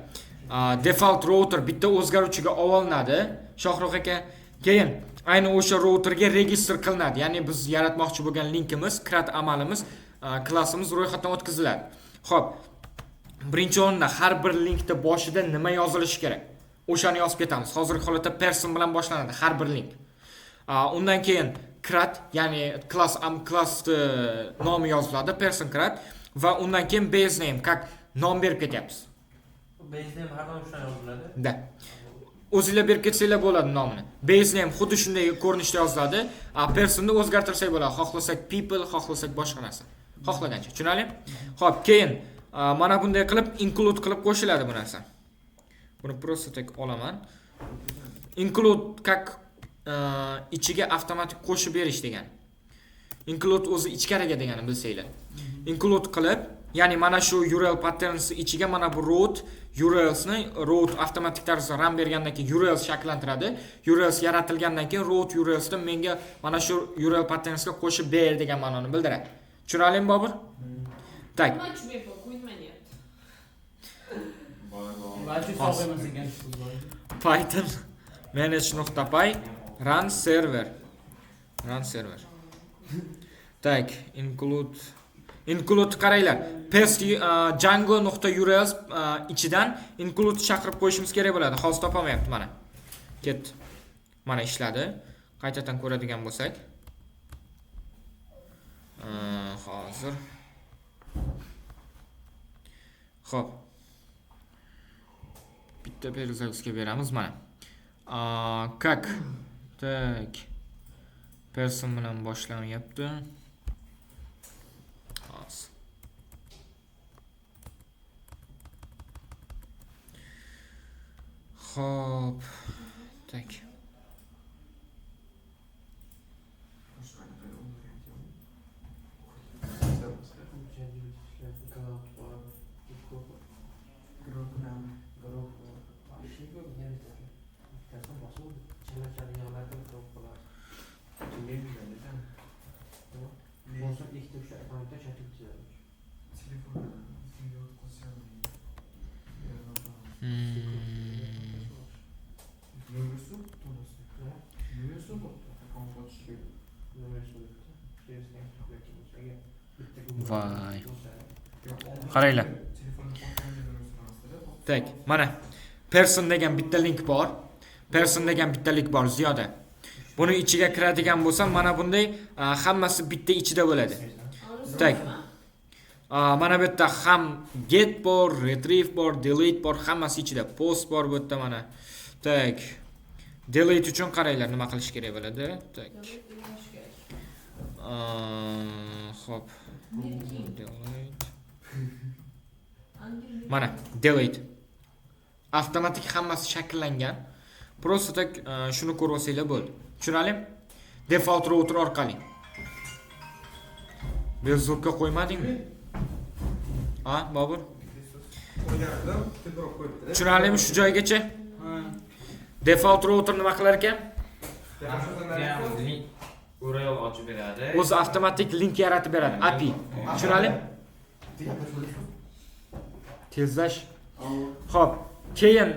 Default router bitta o'zgaruvchiga olinadi. Shohruh aka, keyin ayni o'sha routerga register qilinadi. Ya'ni biz yaratmoqchi bo'lgan linkimiz, crat amalimiz, klassimiz ro'yxatdan o'tkaziladi. Xo'p, birinchi o'rinda har bir linkda boshida nima yozilishi kerak? O'shani yozib ketamiz. Hozirgi holatda person bilan boshlanadi har bir link. Undan keyin crat, ya'ni class nomi yoziladi, person crat va undan keyin base name, как nom berib ketyapmiz. Base name har doim shunday yoziladi. Da. O'zingizlar berib ketsanglar bo'ladi nomini. Base name xuddi shunday ko'rinishda yoziladi. Personni o'zgartirsak bo'ladi. Xohlasak people, xohlasak boshqa narsa. Xohlagancha. Tushunarlimi? Xo'p, keyin mana bunday qilib include qilib qo'shiladi bu narsa. Buni просто так olaman. Include как ichiga avtomatik qo'shib berish degan. Include o'zi ichkariga degani bilsanglar. Include qilib, ya'ni mana shu URL patterns ichiga mana bu root URLsni root avtomatik tarzda RAM bergandan keyin URL shakllantiradi. URLs yaratilgandan keyin root URLsdan menga mana shu URL patternsga qo'shib ber degan ma'noni bildiradi. Tushunarlimi Bobur? Tak. Nima tushmayapman, qo'ymayapti. Balki sog' emas ekan. Python manage.py run server. Tak, include qaranglar. Paste django.urls ichidan include chaqirib qo'yishimiz kerak bo'ladi. Hozir topolmayapti mana. Ketdi. Mana ishladi. Qaytadan ko'radigan bo'lsak. Hozir. Xo'p. Bitta перезагрузка beramiz mana. Как? Tak. Person bilan boshlanyapti. Hozir. Xo'p. Tak. Voy. Qaranglar. Tak, mana person degan bitta link bor. Person degan bitta link bor ziyoda. Buni ichiga kiradigan bo'lsam, mana bunday hammasi bitta ichida bo'ladi. Tak. Mana bu yerda ham get bor, retrieve bor, delete bor, hammasi ichida. Post bor bu yerda mana. Tak. Delete uchun qaranglar nima qilish kerak bo'ladi. Tak. Hop. Delete. Mana delete. Avtomatik hammasi shakllangan. Просто tak shuni ko'rib olsanglar bo'ldi. Tushunarlimi? Default router orqali. Bezukka qo'ymadingmi? Ha, Bobur? Qo'ygandim, teproq qo'yibdi. Tushunarlimi shu joygacha? Default router nima qilar ekan? URL ochib beradi. O'zi avtomatik link yaratib beradi, API. Tushunarlimi? Tezlash. Xo'p, keyin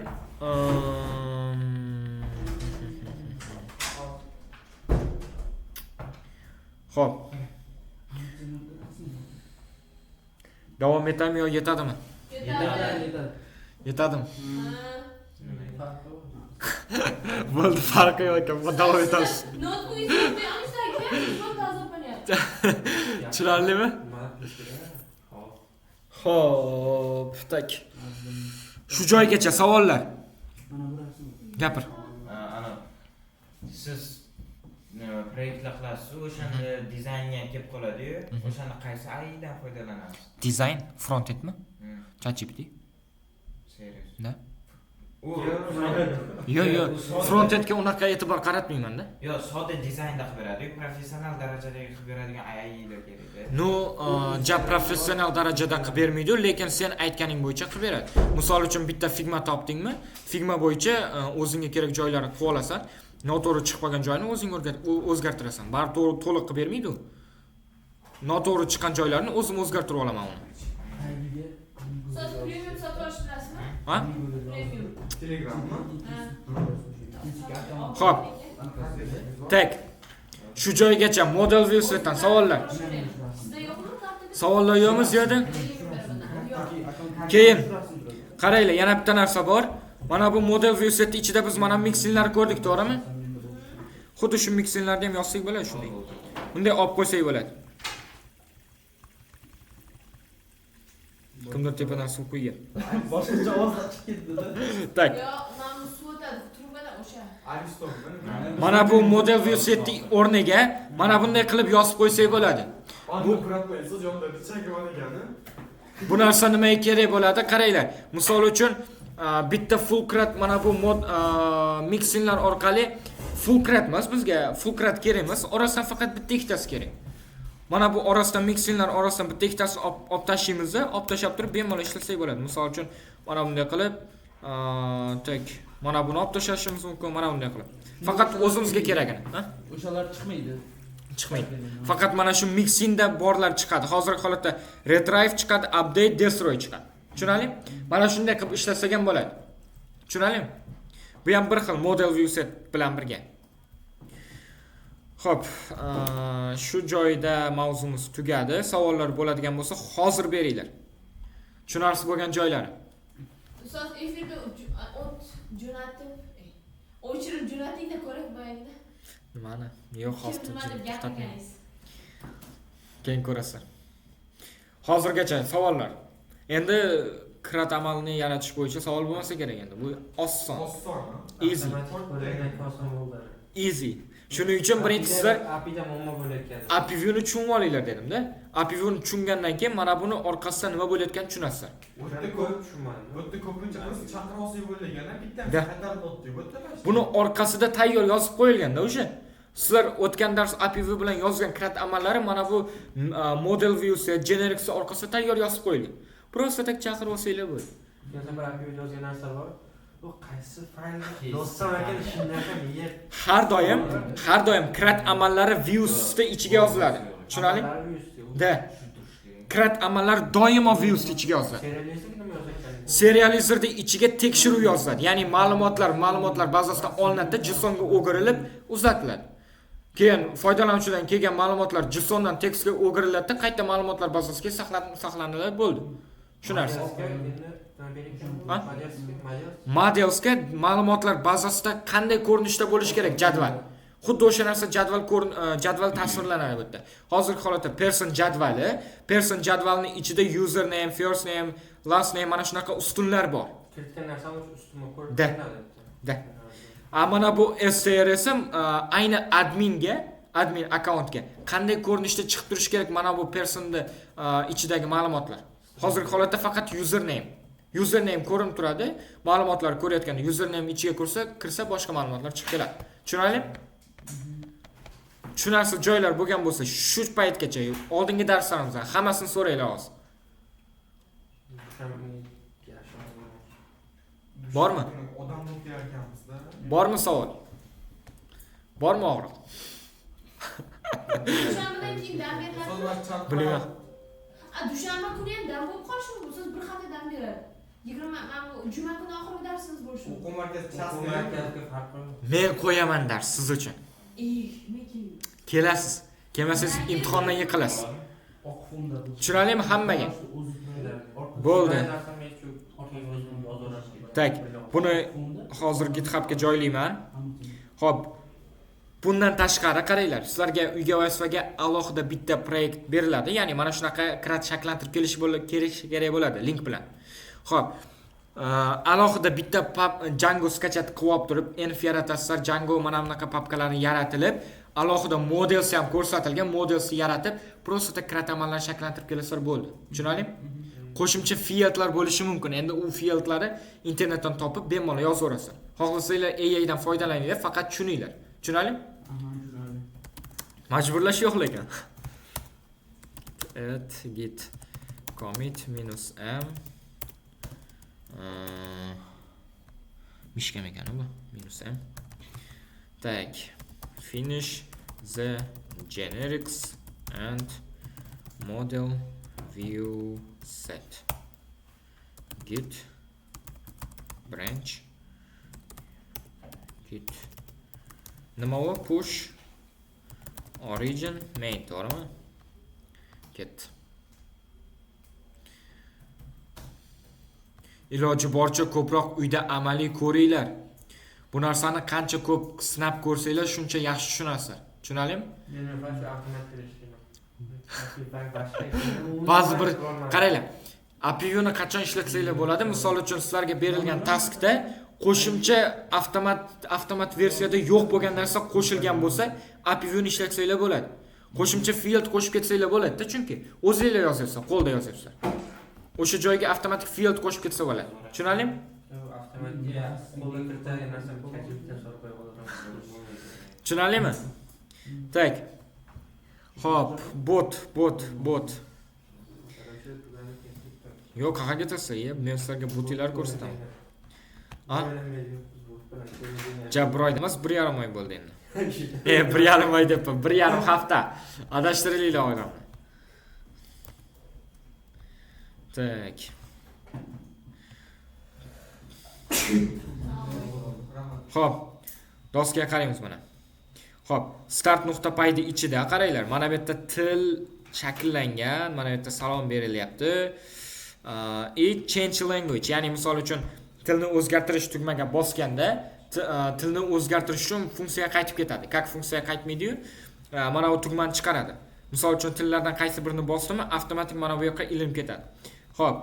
Xo'p. Davom etami yo yetadimi? Yetadimi? Bo'ldi, farqi yo'q ekan. Davom etamiz. Tushunarlimi? Xo'p, tak. Shu joygacha savollar. Gapir. Ana siz proyektlar qilasiz, o'shani dizaynga kelib qoladi-yu, o'shani qaysi AIdan foydalanasiz? Dizayn front-endmi? ChatGPT. Serious. Da? Yo'q, front-endga unaqa e'tibor qaratmayman-da. Yo'q, sodda dizaynda qilib beradi-yu, professional darajadagi qilib beradigan AIlar kerak. No, professional darajada qilib bermaydi, lekin sen aytganing bo'yicha qilib beradi. Misol uchun bitta Figma topdingmi? Figma bo'yicha o'zingga kerak joylarni qilib olasan. Noto'g'ri chiqib qolgan joyini o'zing o'zgartirasan. Bari to'liq qilib bermaydi u. Noto'g'ri chiqqan joylarni o'zim o'zgartirib olaman uni. Siz premium sotib olish bilasizmi? Ha? Premium. Telegrammi? Xo'p. Tak. Shu joygacha model view setdan savollar. Sizda yo'qmi? Savollar yo'qmi ziyoda? Keyin qaranglar, yana bitta narsa bor. Mana bu model view set ichida biz mana mixinglarni ko'rdik, to'g'rimi? Xuddi shu mixinglarni ham yozsak bo'ladi shunday. Bunday olib qo'ysak bo'ladi. Kimdir tepadan suv quygan. Boshqacha ovoz chiqib ketdi. Tak. Yo, mana suv o'tadi, trubadan o'sha. Mana bu model view setning o'rniga mana bunday qilib yozib qo'ysak bo'ladi. Bu kuratmaysiz, jonda bichagi bor ekani. Bu narsa nimaga kerak bo'ladi? Qaranglar. Misol uchun bitta Fulcrat mana bu mixinglar orqali Fulcrat emas, bizga Fulcrat kerak emas, orasidan faqat bitta ikkitasi kerak. Mana bu orasidan mixinglar orasidan bitta ikkitasi olib tashlaymiz-da, olib tashlab turib bemalol ishlasak bo'ladi. Misol uchun mana bunday qilib, tak, mana buni olib tashlashimiz mumkin, mana bunday qilib. Faqat o'zimizga kerakini, ha? O'shalar chiqmaydi. Chiqmaydi. Faqat mana shu mixingda borlar chiqadi. Hozirgi holatda retrieve chiqadi, update, destroy chiqadi. Tushunarlimi? Mana shunday qilib ishlasak ham bo'ladi. Tushunarlimi? Bu ham bir xil model view set bilan birga. Xo'p, shu joyda mavzumiz tugadi. Savollar bo'ladigan bo'lsa, hozir beringlar. Tushunarsiz bo'lgan joylari. Ustoz efirga o't jo'natib, o'chirib jo'nating-da ko'rak bo'yingda. Nimani? Yo'q, hozir Nima deb gapirganingiz? Keyin ko'rasan. Hozirgacha savollar. Endi krat amalini yaratish bo'yicha savol bo'lmasa kerak endi. Bu oson. Easy. Easy. Shuning uchun birinchi sizlar API-da muammo bo'layotgan. API view-ni tushunib olinglar dedim-da. API view-ni tushungandan keyin mana buni orqasida nima bo'layotganini tushunasizlar. O'tda ko'p tushunmadim. O'tda ko'pincha biz chaqirmoqchi bo'lganda bittasi Da. qaytarib o'tdi. O'tda Buni orqasida tayyor yozib qo'yilganda o'sha. Sizlar o'tgan dars API view bilan yozgan krat amallari mana bu model view-si, generics orqasida tayyor yozib qo'yilgan. Просто tak chaqirib olsanglar bo'ldi. Yana bir API yozgan narsa bor. U qaysi faylni yozsam ekan shunday ham yer. Har doim krat amallari views-da ichiga yoziladi. Tushunarli? Da. CRUD amallar doimo Views ichiga yoziladi. Serializm nima yozayotganingiz? Serializerda ichiga tekshiruv yoziladi. Ya'ni ma'lumotlar bazasidan olinadi, JSONga o'girilib uzatiladi. Keyin foydalanuvchidan kelgan ma'lumotlar JSONdan tekstga o'giriladi, qayta ma'lumotlar bazasiga saqlanadi, bo'ldi. Shu narsa. Modelsga ma'lumotlar bazasida qanday ko'rinishda bo'lishi kerak jadval. Xuddi o'sha narsa jadval tasvirlanadi bu yerda. Hozirgi holatda person jadvalning ichida username, first name, last name mana shunaqa ustunlar bor. Kiritgan narsani ustunma ko'rinadi. Da. Mana bu STRS ayni admin akkauntga qanday ko'rinishda chiqib turishi kerak mana bu personning ichidagi ma'lumotlar. Hozirgi holatda faqat username ko'rinib turadi. Ma'lumotlar ko'rayotganda username ichiga kirsa boshqa ma'lumotlar chiqib keladi. Tushunarlimi? Shu narsa joylar bo'lgan bo'lsa, shu paytgacha oldingi darslarimizdan hammasini so'raylar hozir. Bormi? Odam o'qiyotganmizda. Bormi savol? Bormi og'riq? Dushanbadan keyin dam beriladi. Bilmayman. Dushanba kuni ham dam bo'lib qolishi mumkin. Siz bir hafta dam beradi. 20 mana bu juma kuni oxirgi darsimiz bo'lishi mumkin. O'quv markaziga farqi. Men qo'yaman dars siz uchun. Kelasiz. Kelmasangiz imtihondan yiqilasiz. Tushunarlimi hammaga? Bo'ldi. Tak, buni hozir GitHubga joylayman. Xo'p. Bundan tashqari qaranglar, sizlarga uyga vazifaga alohida bitta proyekt beriladi. Ya'ni mana shunaqa CRUD shakllantirib kerak bo'ladi link bilan. Xo'p. Alohida bitta Django skachat qilib turib, env yaratasizlar. Django mana bunaqa papkalarni yaratilib, alohida models ham ko'rsatilgan, modelsni yaratib, prosta CRUD amallarni shakllantirib kelasizlar bo'ldi. Tushunarlimi? Qo'shimcha fieldlar bo'lishi mumkin. Endi u fieldlarni internetdan topib bemalol yozaverasizlar. Xohlasanglar AI dan foydalaninglar, faqat tushuninglar. Tushunarlimi? Majburlash yo'q lekin. Git commit -m mishkam ekan bu -m. Tak, finish the generics and model view set. Git branch git nima u push origin main, to'g'rimi? Ket. Iloji boricha ko'proq uyda amaliy ko'ringlar. Bu narsani qancha ko'p sinab ko'rsanglar, shuncha yaxshi tushunasizlar. Tushunarlimi? Ba'zi bir qaranglar. API-ni qachon ishlatsanglar bo'ladi? Misol uchun sizlarga berilgan taskda qo'shimcha avtomat versiyada yo'q bo'lgan narsa qo'shilgan bo'lsa, API-ni ishlatsanglar bo'ladi. Qo'shimcha field qo'shib ketsanglar bo'ladi-da, chunki o'zingizlar yozyapsizlar, qo'lda yozyapsizlar. O'sha joyga avtomatik field qo'shib ketsa bo'ladi. Tushunarlimi? Avtomatik qo'lga kiritilgan narsa kechirib sorib qo'yib olaman. Tushunarlimi? Tak. Xo'p, bot. Yo'q, qayerga taslaysiz? Men sizlarga botlar ko'rsataman. Jabroyd emas, 1,5 oy bo'ldi endi. 1,5 oy deb, 1,5 hafta. Adashtiringlar odamni. Tak. Xo'p, doskaga qaraymiz mana. Xo'p, start.py ichida qaranglar. Mana bu yerda til shakllangan, mana bu yerda salom berilyapti. Change language, ya'ni misol uchun tilni o'zgartirish tugmaga bosganda tilni o'zgartirish uchun funksiyaga qaytib ketadi. Как funksiyaga qaytmaydi-yu, mana bu tugmani chiqaradi. Misol uchun tillardan qaysi birini bosdimmi, avtomatik mana bu yoqqa ilinib ketadi. Xo'p,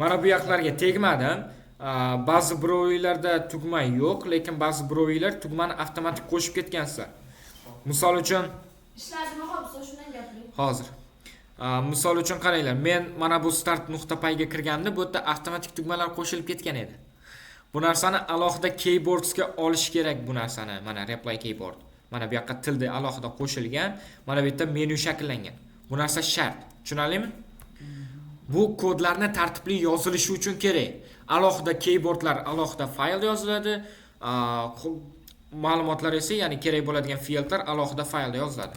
mana bu yoqlarga tegmadim. Ba'zi browserlarda tugma yo'q, lekin ba'zi browserlar tugmani avtomatik qo'shib ketgansizlar. Misol uchun ishladimi hozir shundan gapiring. Hozir. Misol uchun qaranglar, men mana bu start.py ga kirganimda bu yerda avtomatik tugmalar qo'shilib ketgan edi. Bu narsani alohida keyboardsga olish kerak bu narsani. Mana reply keyboard. Mana bu yoqqa tilda alohida qo'shilgan, mana bu yerda menu shakllangan. Bu narsa shart. Tushunarlimi? Bu kodlarni tartibli yozilishi uchun kerak. Alohida keyboardlar alohida fayl yoziladi. Ma'lumotlar esa, ya'ni kerak bo'ladigan fieldlar alohida faylda yoziladi.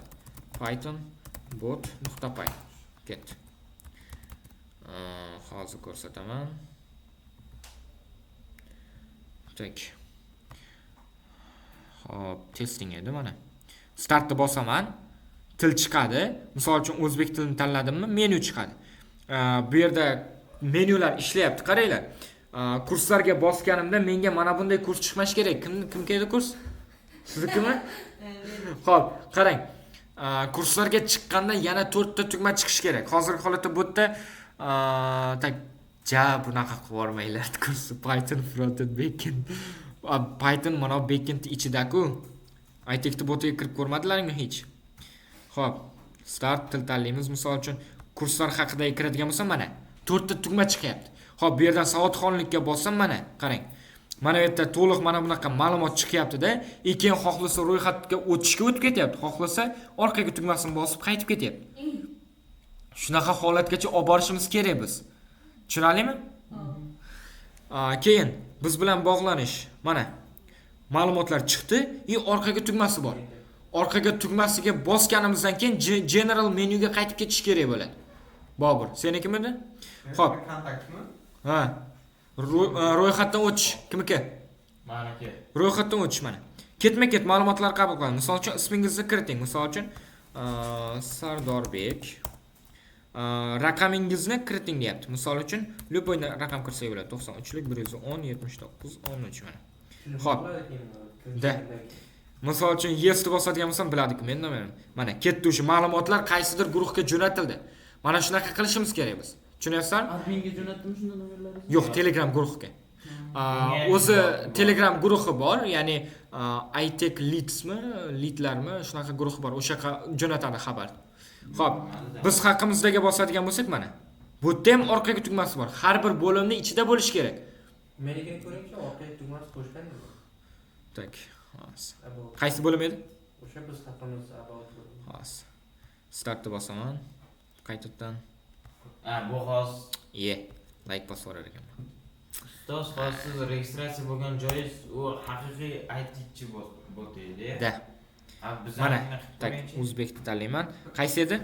Python bot.py. Ket. Hozir ko'rsataman. Tak. Hop, testing edi mana. Startni bosaman. Til chiqadi. Misol uchun o'zbek tilini tanladimmi, menu chiqadi. Bu yerda menyular ishlayapti, qaranglar. Kurslarga bosganimda menga mana bunday kurs chiqmash kerak. Kimga edi kurs? Siznikimi? Xo'p, qarang. Kurslarga chiqqanda yana 4 ta tugma chiqish kerak. Hozirgi holatda bu yerda tak bunaqa qilib yormanglar. Kursi Python frontend backend. Python mana backend ichida-ku. Aytekni botiga kirib ko'rmadilaringmi hech? Xo'p, start til tanlaymiz. Misol uchun kurslar haqida kiradigan bo'lsam mana 4 ta tugma chiqyapti. Xo'p, bu yerdan savodxonlikka bossam mana, qarang. Mana bu yerda to'liq mana bunaqa ma'lumot chiqyapti-da, keyin xohlasa ro'yxatga o'tishga o'tib ketyapti, xohlasa orqaga tugmasini bosib qaytib ketyapti. Shunaqa holatgacha olib borishimiz kerak biz. Tushunarlimi? Keyin biz bilan bog'lanish. Mana ma'lumotlar chiqdi, orqaga tugmasi bor. Orqaga tugmasiga bosganimizdan keyin general menyuga qaytib ketish kerak bo'ladi. Bobur, senikimidi? Xo'p. Kontaktmi? Ha. Ro'yxatdan o'tish kimniki? Meniki. Ro'yxatdan o'tish mana. Ketma-ket ma'lumotlar qabul qilamiz. Misol uchun ismingizni kiriting. Misol uchun Sardorbek. Raqamingizni kiriting deyapti. Misol uchun любой raqam kirsak bo'ladi. 93lik 110 79 13 mana. Xo'p. Da. Misol uchun yes deb bosadigan bo'lsam biladi-ku, men nima. Mana ketdi o'sha ma'lumotlar qaysidir guruhga jo'natildi. Mana shunaqa qilishimiz kerak biz. Tushunyapsizlarmi? Adminga jo'natdimi shunda nomerlaringizni? Yo'q, Telegram guruhiga. O'zi Telegram guruhi bor, ya'ni iTech Leadsmi, Leadlarmi, shunaqa guruhi bor. O'shaqa jo'natadi xabar. Xo'p, biz haqimizdaga bosadigan bo'lsak mana. Bu yerda ham orqaga tugmasi bor. Har bir bo'limning ichida bo'lish kerak. Meniga ko'ringchi, orqaga tugmasi qo'shgan. Tak. Qaysi bo'lim edi? O'sha biz haqimiz about bo'lim. Hozir. Startni bosaman. Qaytadan. Bu hozir like bosib orar ekanman. ustoz hozir registratsiya bo'lgan joyingiz u haqiqiy ITchi bot edi. Da. Biz Mana tak o'zbekni tanlayman. Qaysi edi?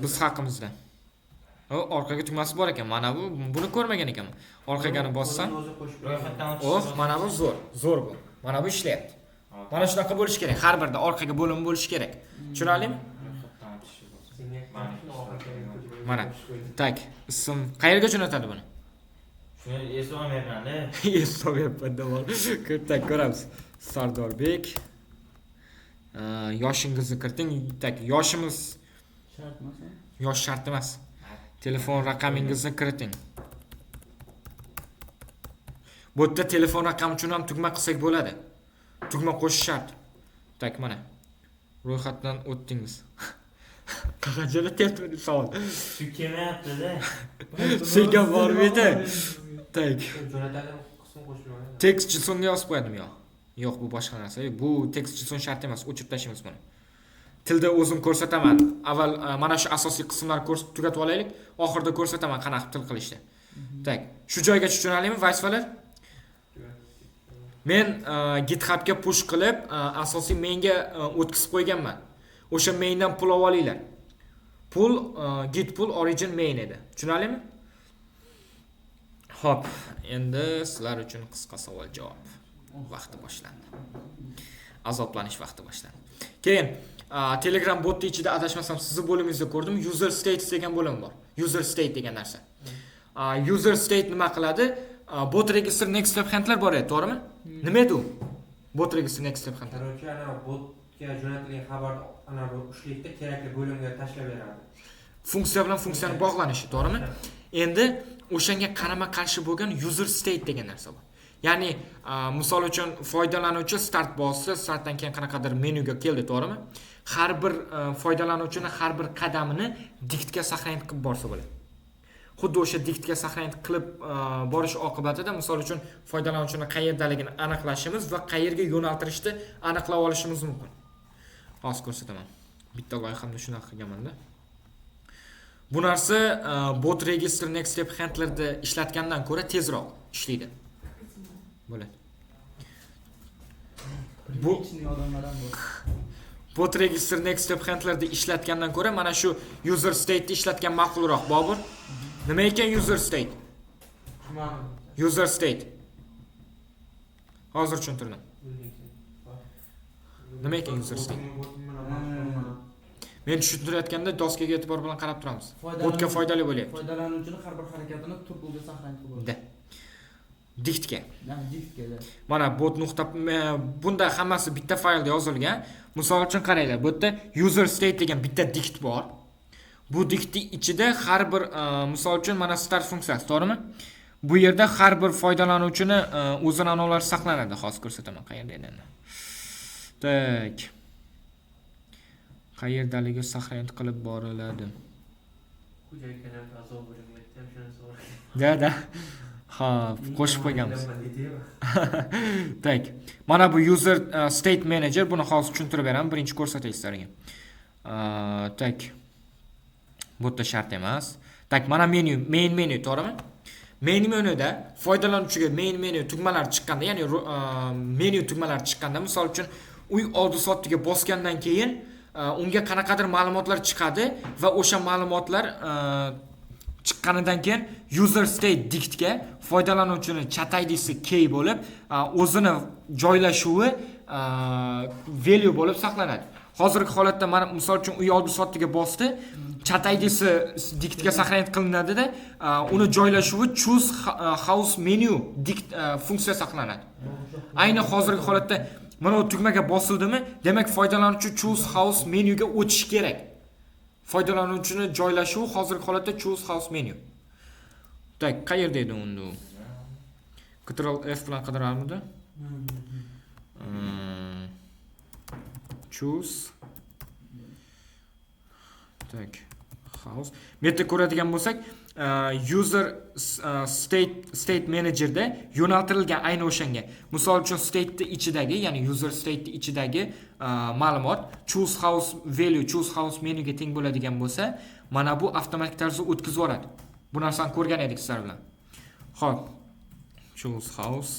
Biz haqimizda. Orqaga tugmasi bor ekan. Mana buni ko'rmagan ekanman. Orqagani bossam, ro'yxatdan o'tish. mana bu zo'r bu. Mana bu ishlayapti. Mana shunaqa bo'lish kerak. Har birda orqaga bo'lim bo'lish kerak. Tushunarlimi? Mana. Tak, ism qayerga jo'natadi buni? Shuni eslamayapman-da. Eslamayapman-da bor. Tak ko'ramiz. Sardorbek. Yoshingizni kiriting. Tak, yoshimiz Shart emasmi? yosh shart emas. Telefon raqamingizni kiriting. Bu yerda telefon raqami uchun ham tugma qilsak bo'ladi. Tugma qo'shish shart. Tak, mana. Ro'yxatdan o'tdingiz. Qanchalar telefon savol. Shu kelmayapti-da. Senga bormaydi. Tak. Jo'natadi qism qo'shilmaydi. Tekst jisonga yozib qo'yadim yo'q. Yo'q, bu boshqa narsa. Bu tekst jison shart emas, o'chirib tashlaymiz buni. Tilda o'zim ko'rsataman. Avval mana shu asosiy qismlarni ko'rsatib tugatib olaylik, oxirida ko'rsataman qanaqa til qilishni. Tak. Shu joyga tushunarlimi, vaysfalar? Men GitHubga push qilib, asosiy mainga o'tkazib qo'yganman. O'sha maindan pul olinglar. Pul git pul origin main edi. Tushunarlimi? Xo'p, endi sizlar uchun qisqa savol-javob vaqti boshlandi. Azoblanish vaqti boshlandi. Keyin Telegram botning ichida adashmasam sizni bo'limingizda ko'rdim, user status degan bo'lim bor. User state degan narsa. User state nima qiladi? Bot register next step handler bor edi, to'g'rimi? Nima edi u? Bot register next step handler. Qarorchi ana botga jo'natilgan xabarni ana bu uchlikda kerakli bo'limga tashlab beradi. Funksiya bilan funksiyani bog'lanishi, to'g'rimi? Endi o'shanga qarama-qarshi bo'lgan user state degan narsa bor. Ya'ni, misol uchun foydalanuvchi start bosdi, startdan keyin qanaqadir menyuga keldi, to'g'rimi? Har bir foydalanuvchini har bir qadamini diktga saqlanib qilib borsa bo'ladi. Xuddi o'sha diktga saqlanib qilib borish oqibatida misol uchun foydalanuvchini qayerdaligini aniqlashimiz va qayerga yo'naltirishni aniqlab olishimiz mumkin. Hozir ko'rsataman. Bitta loyihamda shunaqa qilganman-da. Bu narsa bot register next step handlerda ishlatgandan ko'ra tezroq ishlaydi. Bo'ladi. Bu odamlar ham bor. bot register next step handlerda ishlatgandan ko'ra mana shu user state ishlatgan ma'qulroq, Bobur. Nima ekan user state? User state. Hozir tushuntirdim. Nima ekan user state? Men tushuntirayotganda doskaga e'tibor bilan qarab turamiz. Botga foydali bo'lyapti. Foydalanuvchining har bir harakatini turboga saqlanib qo'yadi. Diktga. Diktga. Mana bot nuqta bunda hammasi bitta faylda yozilgan. Misol uchun qaranglar, bu yerda user state degan bitta dikt bor. Bu diktning ichida har bir misol uchun mana start funksiyasi, to'g'rimi? Bu yerda har bir foydalanuvchini o'zini anovlari saqlanadi. Hozir ko'rsataman qayerda endi. Tak. Qayerdaligi saqlanib qilib boriladi. Xo'jayinlar azob bo'lyapti, ham shuni so'rayman. Da. Ha, qo'shib qo'yganmiz. Tak. Mana bu user state manager, buni hozir tushuntirib beraman, birinchi ko'rsatay sizlarga. Tak. Bu yerda shart emas. Tak, mana main menu, to'g'rimi? Main menyuda foydalanuvchiga main menu tugmalari chiqqanda, ya'ni menu tugmalari chiqqanda, misol uchun uy oldi sotdiga bosgandan keyin unga qanaqadir ma'lumotlar chiqadi va o'sha ma'lumotlar chiqqanidan keyin user state diktga foydalanuvchini chat ID'si key bo'lib, o'zini joylashuvi value bo'lib saqlanadi. Hozirgi holatda mana misol uchun uy oldi sotdiga bosdi, chat ID'si diktga saqlanib qilinadi-da, uni joylashuvi choose house menu dikt funksiya saqlanadi. Ayni hozirgi holatda mana bu tugmaga bosildimi, demak foydalanuvchi choose house menyuga o'tishi kerak. Foydalanuvchini joylashuvi hozirgi holatda choose house menu. Tak, qayerda edi unda? Ctrl F bilan qidirarmidi? Choose. Tak, house. Bu yerda ko'radigan bo'lsak, user state managerda yo'naltirilgan ayni o'shanga. Misol uchun state ichidagi, ya'ni user state ichidagi ma'lumot choose house value, choose house menuga teng bo'ladigan bo'lsa, mana bu avtomatik tarzda o'tkazib yuboradi. Bu narsani ko'rgan edik sizlar bilan. Xo'p. Choose house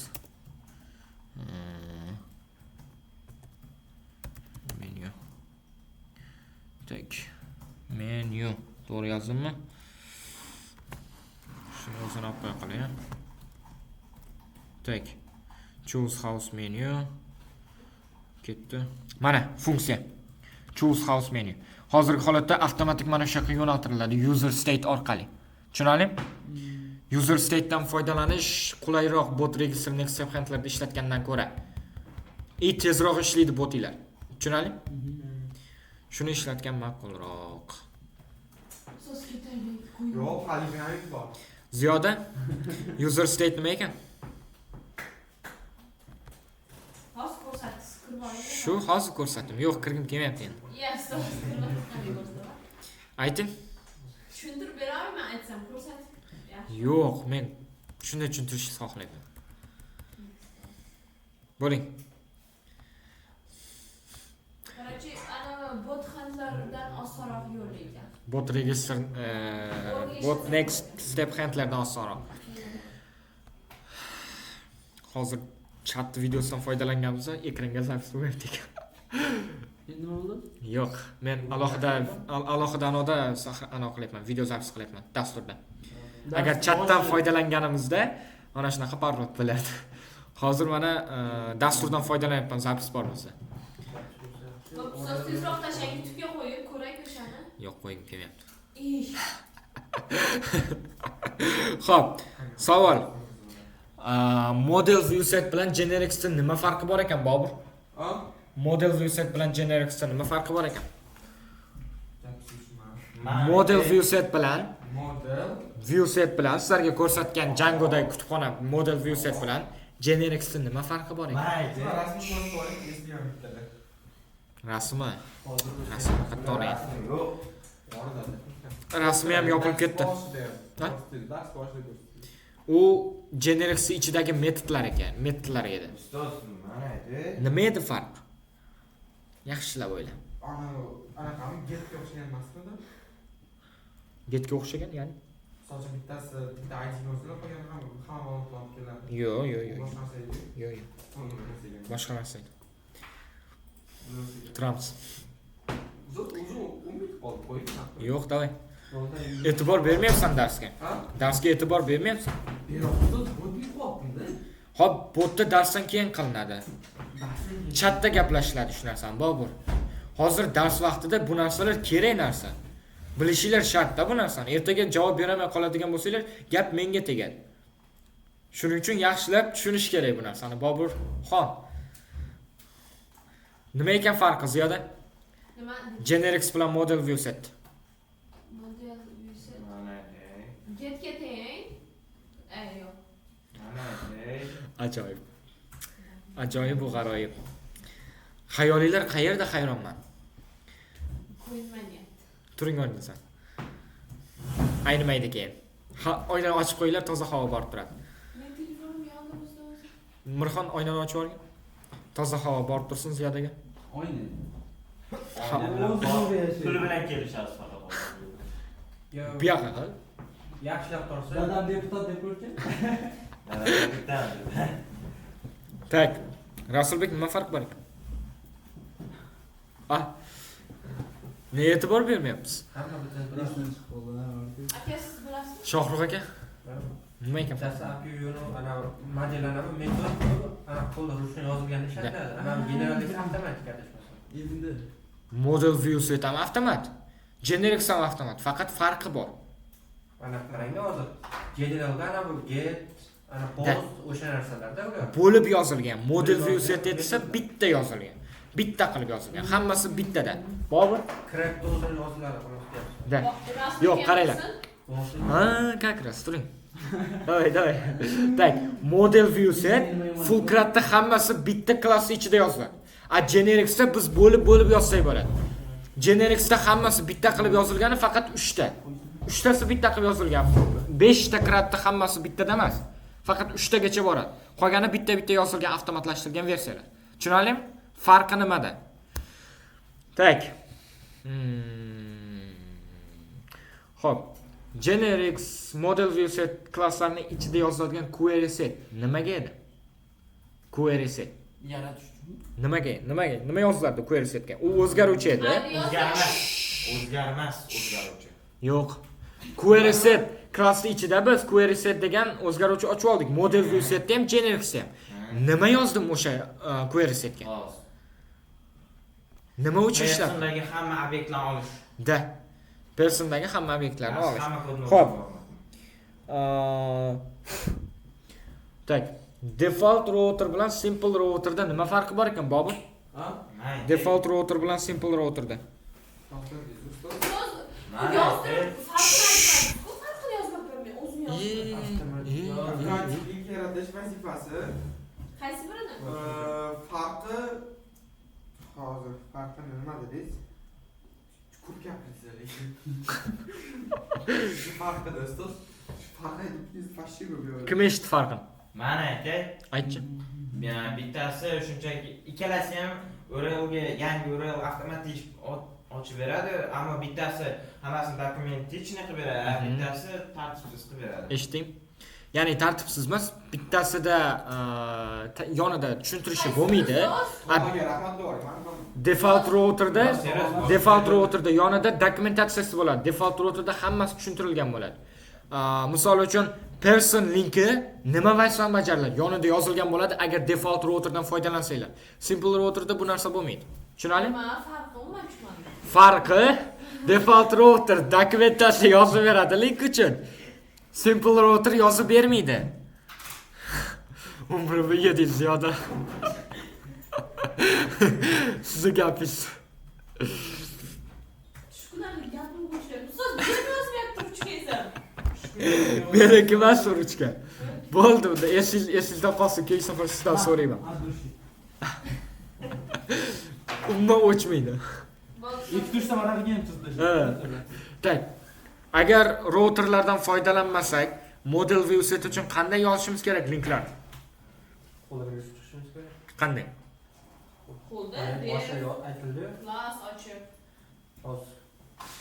menu. Tak. Menu. To'g'ri yozdimmi? Shuni o'zini olib qo'ya qolay. Tak. Choose house menu. Ketdi. Mana funksiya. Choose house menu. Hozirgi holatda avtomatik mana shu yoqqa yo'naltiriladi user state orqali. Tushunarlimi? User state dan foydalanish qulayroq bot register next step handlerda ishlatgandan ko'ra. Tezroq ishlaydi botlar. Tushunarlimi? Shuni ishlatgan ma'qulroq. Yo'q, hali bor. Ziyoda, user state nima ekan? Hozir ko'rsatasiz, kirmaydi. Shu hozir ko'rsatdim. Yo'q, kirgim kelmayapti endi. Ayting. Tushuntirib beraymi, aytsam, ko'rsatib. Yo'q, men shunday tushuntirishni xohlayman. Bo'ling. Qarachi, ana bot handlerdan osonroq yo'l ekan. Bot register bot next step handlerdan osonroq. Hozir chat videosidan foydalanganimizda ekranga zapis qo'yardik. Endi nima bo'ldi? Yo'q, men alohida anoda anaqa qilyapman, video zapis qilyapman dasturda. Agar chatdan foydalanganimizda mana shunaqa parrot bo'lardi. Hozir mana dasturdan foydalanyapman, zapis bor bo'lsa. So'z tezroq tashlang, YouTube'ga qo'yib ko'rak o'shani. Yo'q, qo'yim kelmayapti. Ish. Xo'p, savol. Model viewset bilan generic'da nima farqi bor ekan, Bobur? Model viewset bilan generic'da nima farqi bor ekan? Model viewset bilan sizlarga ko'rsatgan Django'dagi kutubxona model viewset bilan generic'da nima farqi bor ekan? Rasmi. Rasmi qatori. Rasmi ham yopilib ketdi. U generic's ichidagi metodlar ekan, metodlar edi. Ustoz, mana edi. Nima edi farq? Yaxshilab o'yla. Anaqami getga o'xshagan emasmidi? Getga o'xshagan, ya'ni? So'zim bitta ID o'zini qo'ygan hamma ma'lumotlar keladi. Yo'q. Boshqa narsa edi. Yo'q. Boshqa narsa edi. Trumps. olib qo'ying. Yo'q, davay. E'tibor bermayapsan darsga. Darsga e'tibor bermayapsan. Hop, botda darsdan keyin qilinadi. Chatda gaplashiladi shu narsani, Bobur. Hozir dars vaqtida bu narsalar kerak narsa. Bilishinglar shart-da bu narsani. Ertaga javob beramay qoladigan bo'lsanglar, gap menga tegadi. Shuning uchun yaxshilab tushunish kerak bu narsani, Bobur xon. Nima ekan farqi Ziyoda? Nima? Generics bilan model view set. Model view set. Mana Keting. Yo'q. Ajoyib. Ajoyib bu g'aroyib. Xayolinglar qayerda hayronman. Qo'ymayapti. Turing o'rnasan. Aynimaydi keyin. Oynani ochib qo'yinglar, toza havo borib turadi. Men telefonim yonimizda o'zi. Mirxon oynani ochib yuborgin. Toza havo borib tursin Ziyodaga. Oyna. puli bilan kelishasiz faqat. Bu yoqqa qil. Yaxshilab tursa. Dadam deputat deb ko'rchi? Tak. Rasulbek nima farq bor ekan? Ne e'tibor bermayapsiz? Hamma bilan Esdan chiqib qoldi. Aka siz bilasizmi? Shohrux aka, nima ekan? bittasi APU-ni ana modellanadi, metod ana qo'lda ruchni yozilgan ishlatadi. Ana generalist avtomatik adashmasam. Endi Model view set ham avtomat. Generics ham avtomat, faqat farqi bor. Ana qarangda hozir generalda ana bu get, ana post o'sha narsalarda ular. Bo'lib yozilgan. Model view set esa bitta yozilgan. Bitta qilib yozilgan. Hammasi bittada. Bobur? Crack dozani yoziladi qo'ymoqda. Da. Yo'q, qaranglar. Ha, как раз, turing. Давай. Tak, model view set Fulcratda hammasi bitta klass ichida yoziladi. Genericsda biz bo'lib yozsak bo'ladi. Genericsda hammasi bitta qilib yozilgani faqat 3 ta. 3 tasi bitta qilib yozilgan. 5 ta kratda hammasi bittada emas. Faqat 3 tagacha boradi. Qolgani bitta yozilgan avtomatlashtirilgan versiyalar. Tushunarlimi? Farqi nimada? Tak. Xo'p. Generics model view set klasslarining ichida yoziladigan query set nimaga edi? Query set yaratish uchun. nimaga? Nima yoziladi query setga? U o'zgaruvchi edi. O'zgarmas, o'zgaruvchi. Yo'q. Query set klassning ichida biz query set degan o'zgaruvchi ochib oldik. Model view setda ham, genericsda ham. Nima yozdim o'sha query setga? Xo'p. Nima uchun ishlab? Persondagi hamma obyektlarni olish. Da. Persondagi hamma obyektlarni olish. Hamma kodni Xo'p. o'zgartirib. Tak. Default router bilan simple routerda nima farqi bor ekan, Bobur? Default router bilan simple routerda. Farqini yozib bermay, o'zim yozdim. Avtomatik yaratish vazifasi. Qaysi birini? Farqi hozir nima dedingiz? Ko'p gapirdingiz. Farqi do'stlar. Farqi aytdingiz, fashib bo'ldi. Kim eshitdi farqini? Mana aytay. Aytchi. Bittasi shunchaki ikkalasi ham URLga yangi URL avtomatik ochib beradi, ammo bittasi hammasini dokumentичный qilib beradi, bittasi tartibsiz qilib beradi. Eshitding? Ya'ni tartibsiz emas, bittasida yonida tushuntirishi bo'lmaydi. Default routerda yonida dokumentatsiyasi bo'ladi. Default routerda hammasi tushuntirilgan bo'ladi. Misol uchun person linki nima vazifani bajaradi? Yonida yozilgan bo'ladi agar default routerdan foydalansanglar. Simple routerda bu narsa bo'lmaydi. Tushunarlimi? Nima farqi umuman tushunmadim. Farqi default router dokumentatsiya yozib beradi link uchun. Simple router yozib bermaydi. Umrimni yedingiz Ziyoda. Sizni gapingiz. Tushkunalik gapim bo'shlayapti. Siz nima yozmayapti ruchkangizda? Meniki emas ruchka. Bo'ldi unda esingizda qolsin, keyingi safar sizdan so'rayman. Umuman o'chmaydi. Ikki tursa manaviga ham tuzdi. Tak. Agar routerlardan foydalanmasak, model view set uchun qanday yozishimiz kerak linklarni? Qo'lga tutishimiz kerak. Qanday? Qo'lda Boshqa aytildi. class ochib. Hozir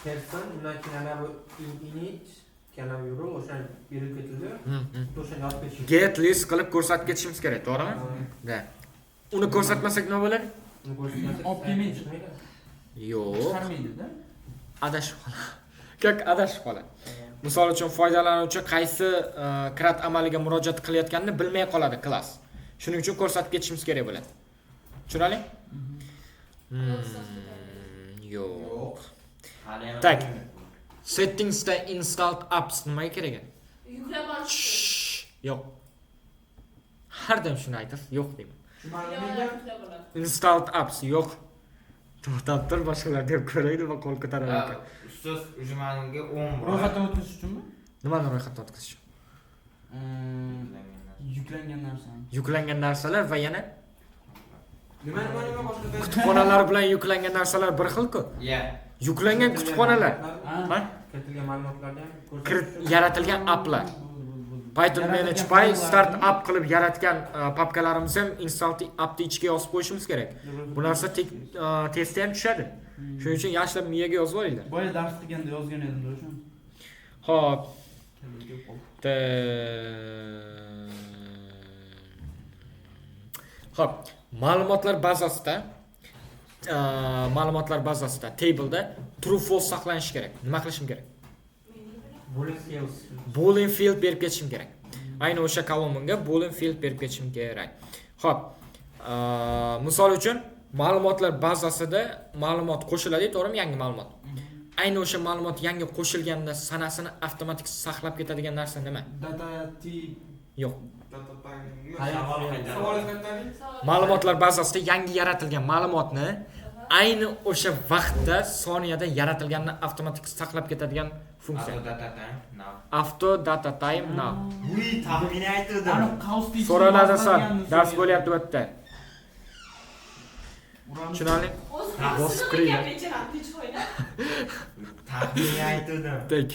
person undan keyin ana bu init kana yurib o'sha berib ketildi. O'sha yozib ketish. Get list qilib ko'rsatib ketishimiz kerak, to'g'rimi? Da. Uni ko'rsatmasak nima bo'ladi? Uni ko'rsatmasak Olib kelmaydi. Yo'q. Chiqarmaydi-da. adashib qoladi. Как adashib qoladi. Misol uchun foydalanuvchi qaysi CRUD amaliga murojaat qilayotganini bilmay qoladi klass. Shuning uchun ko'rsatib ketishimiz kerak bo'ladi. Tushunarli? Yo'q. Tak. Settingsda installed apps nimaga kerak? Yuklab olish. Yo'q. Har doim shuni aytasiz, yo'q deyman. Yuklab oladi. Installed apps yo'q. To'xtab tur, boshqalar deb ko'raydi va qo'l ko'tarar ekan. Ustoz ujmaniga 10 Ro'yxatdan o'tkazish uchunmi? Nimani ro'yxatdan o'tkazish? Yuklangan narsani. Yuklangan narsalar va yana Nima boshqa kutubxonalar bilan yuklangan narsalar bir xil-ku. Yuklangan kutubxonalar, ha? kiritilgan ma'lumotlarni ham Yaratilgan applar. Python ManagePy startup qilib yaratgan papkalarimizni ham install appni ichiga yozib qo'yishimiz kerak. Bu narsa testda ham tushadi. Shuning uchun yaxshilab miyaga yozib olinglar. Boya dars qilganda yozgan edim o'sha. Xo'p. Xo'p, ma'lumotlar bazasida tableda true false saqlanishi kerak. Nima qilishim kerak? Boolean field berib ketishim kerak. Ayni o'sha kolumnga boolean field berib ketishim kerak. Xo'p. Misol uchun ma'lumotlar bazasida ma'lumot qo'shiladi, to'g'rimi? Yangi ma'lumot. Ayni o'sha ma'lumot yangi qo'shilganda sanasini avtomatik saqlab ketadigan narsa nima? Data type. Yo'q. Savol qaytaring. Ma'lumotlar bazasida yangi yaratilgan ma'lumotni ayni o'sha vaqtda soniyada yaratilganini avtomatik saqlab ketadigan funksiya. Auto data time now. Uy, taxmin aytdim. Ani qavsni So'raladi san. Dars bo'lyapti bu yerda. Tushunarli? O'zi Bosib kirgan. gapirib tinch qo'ydi. Taxmin aytdim. Tek.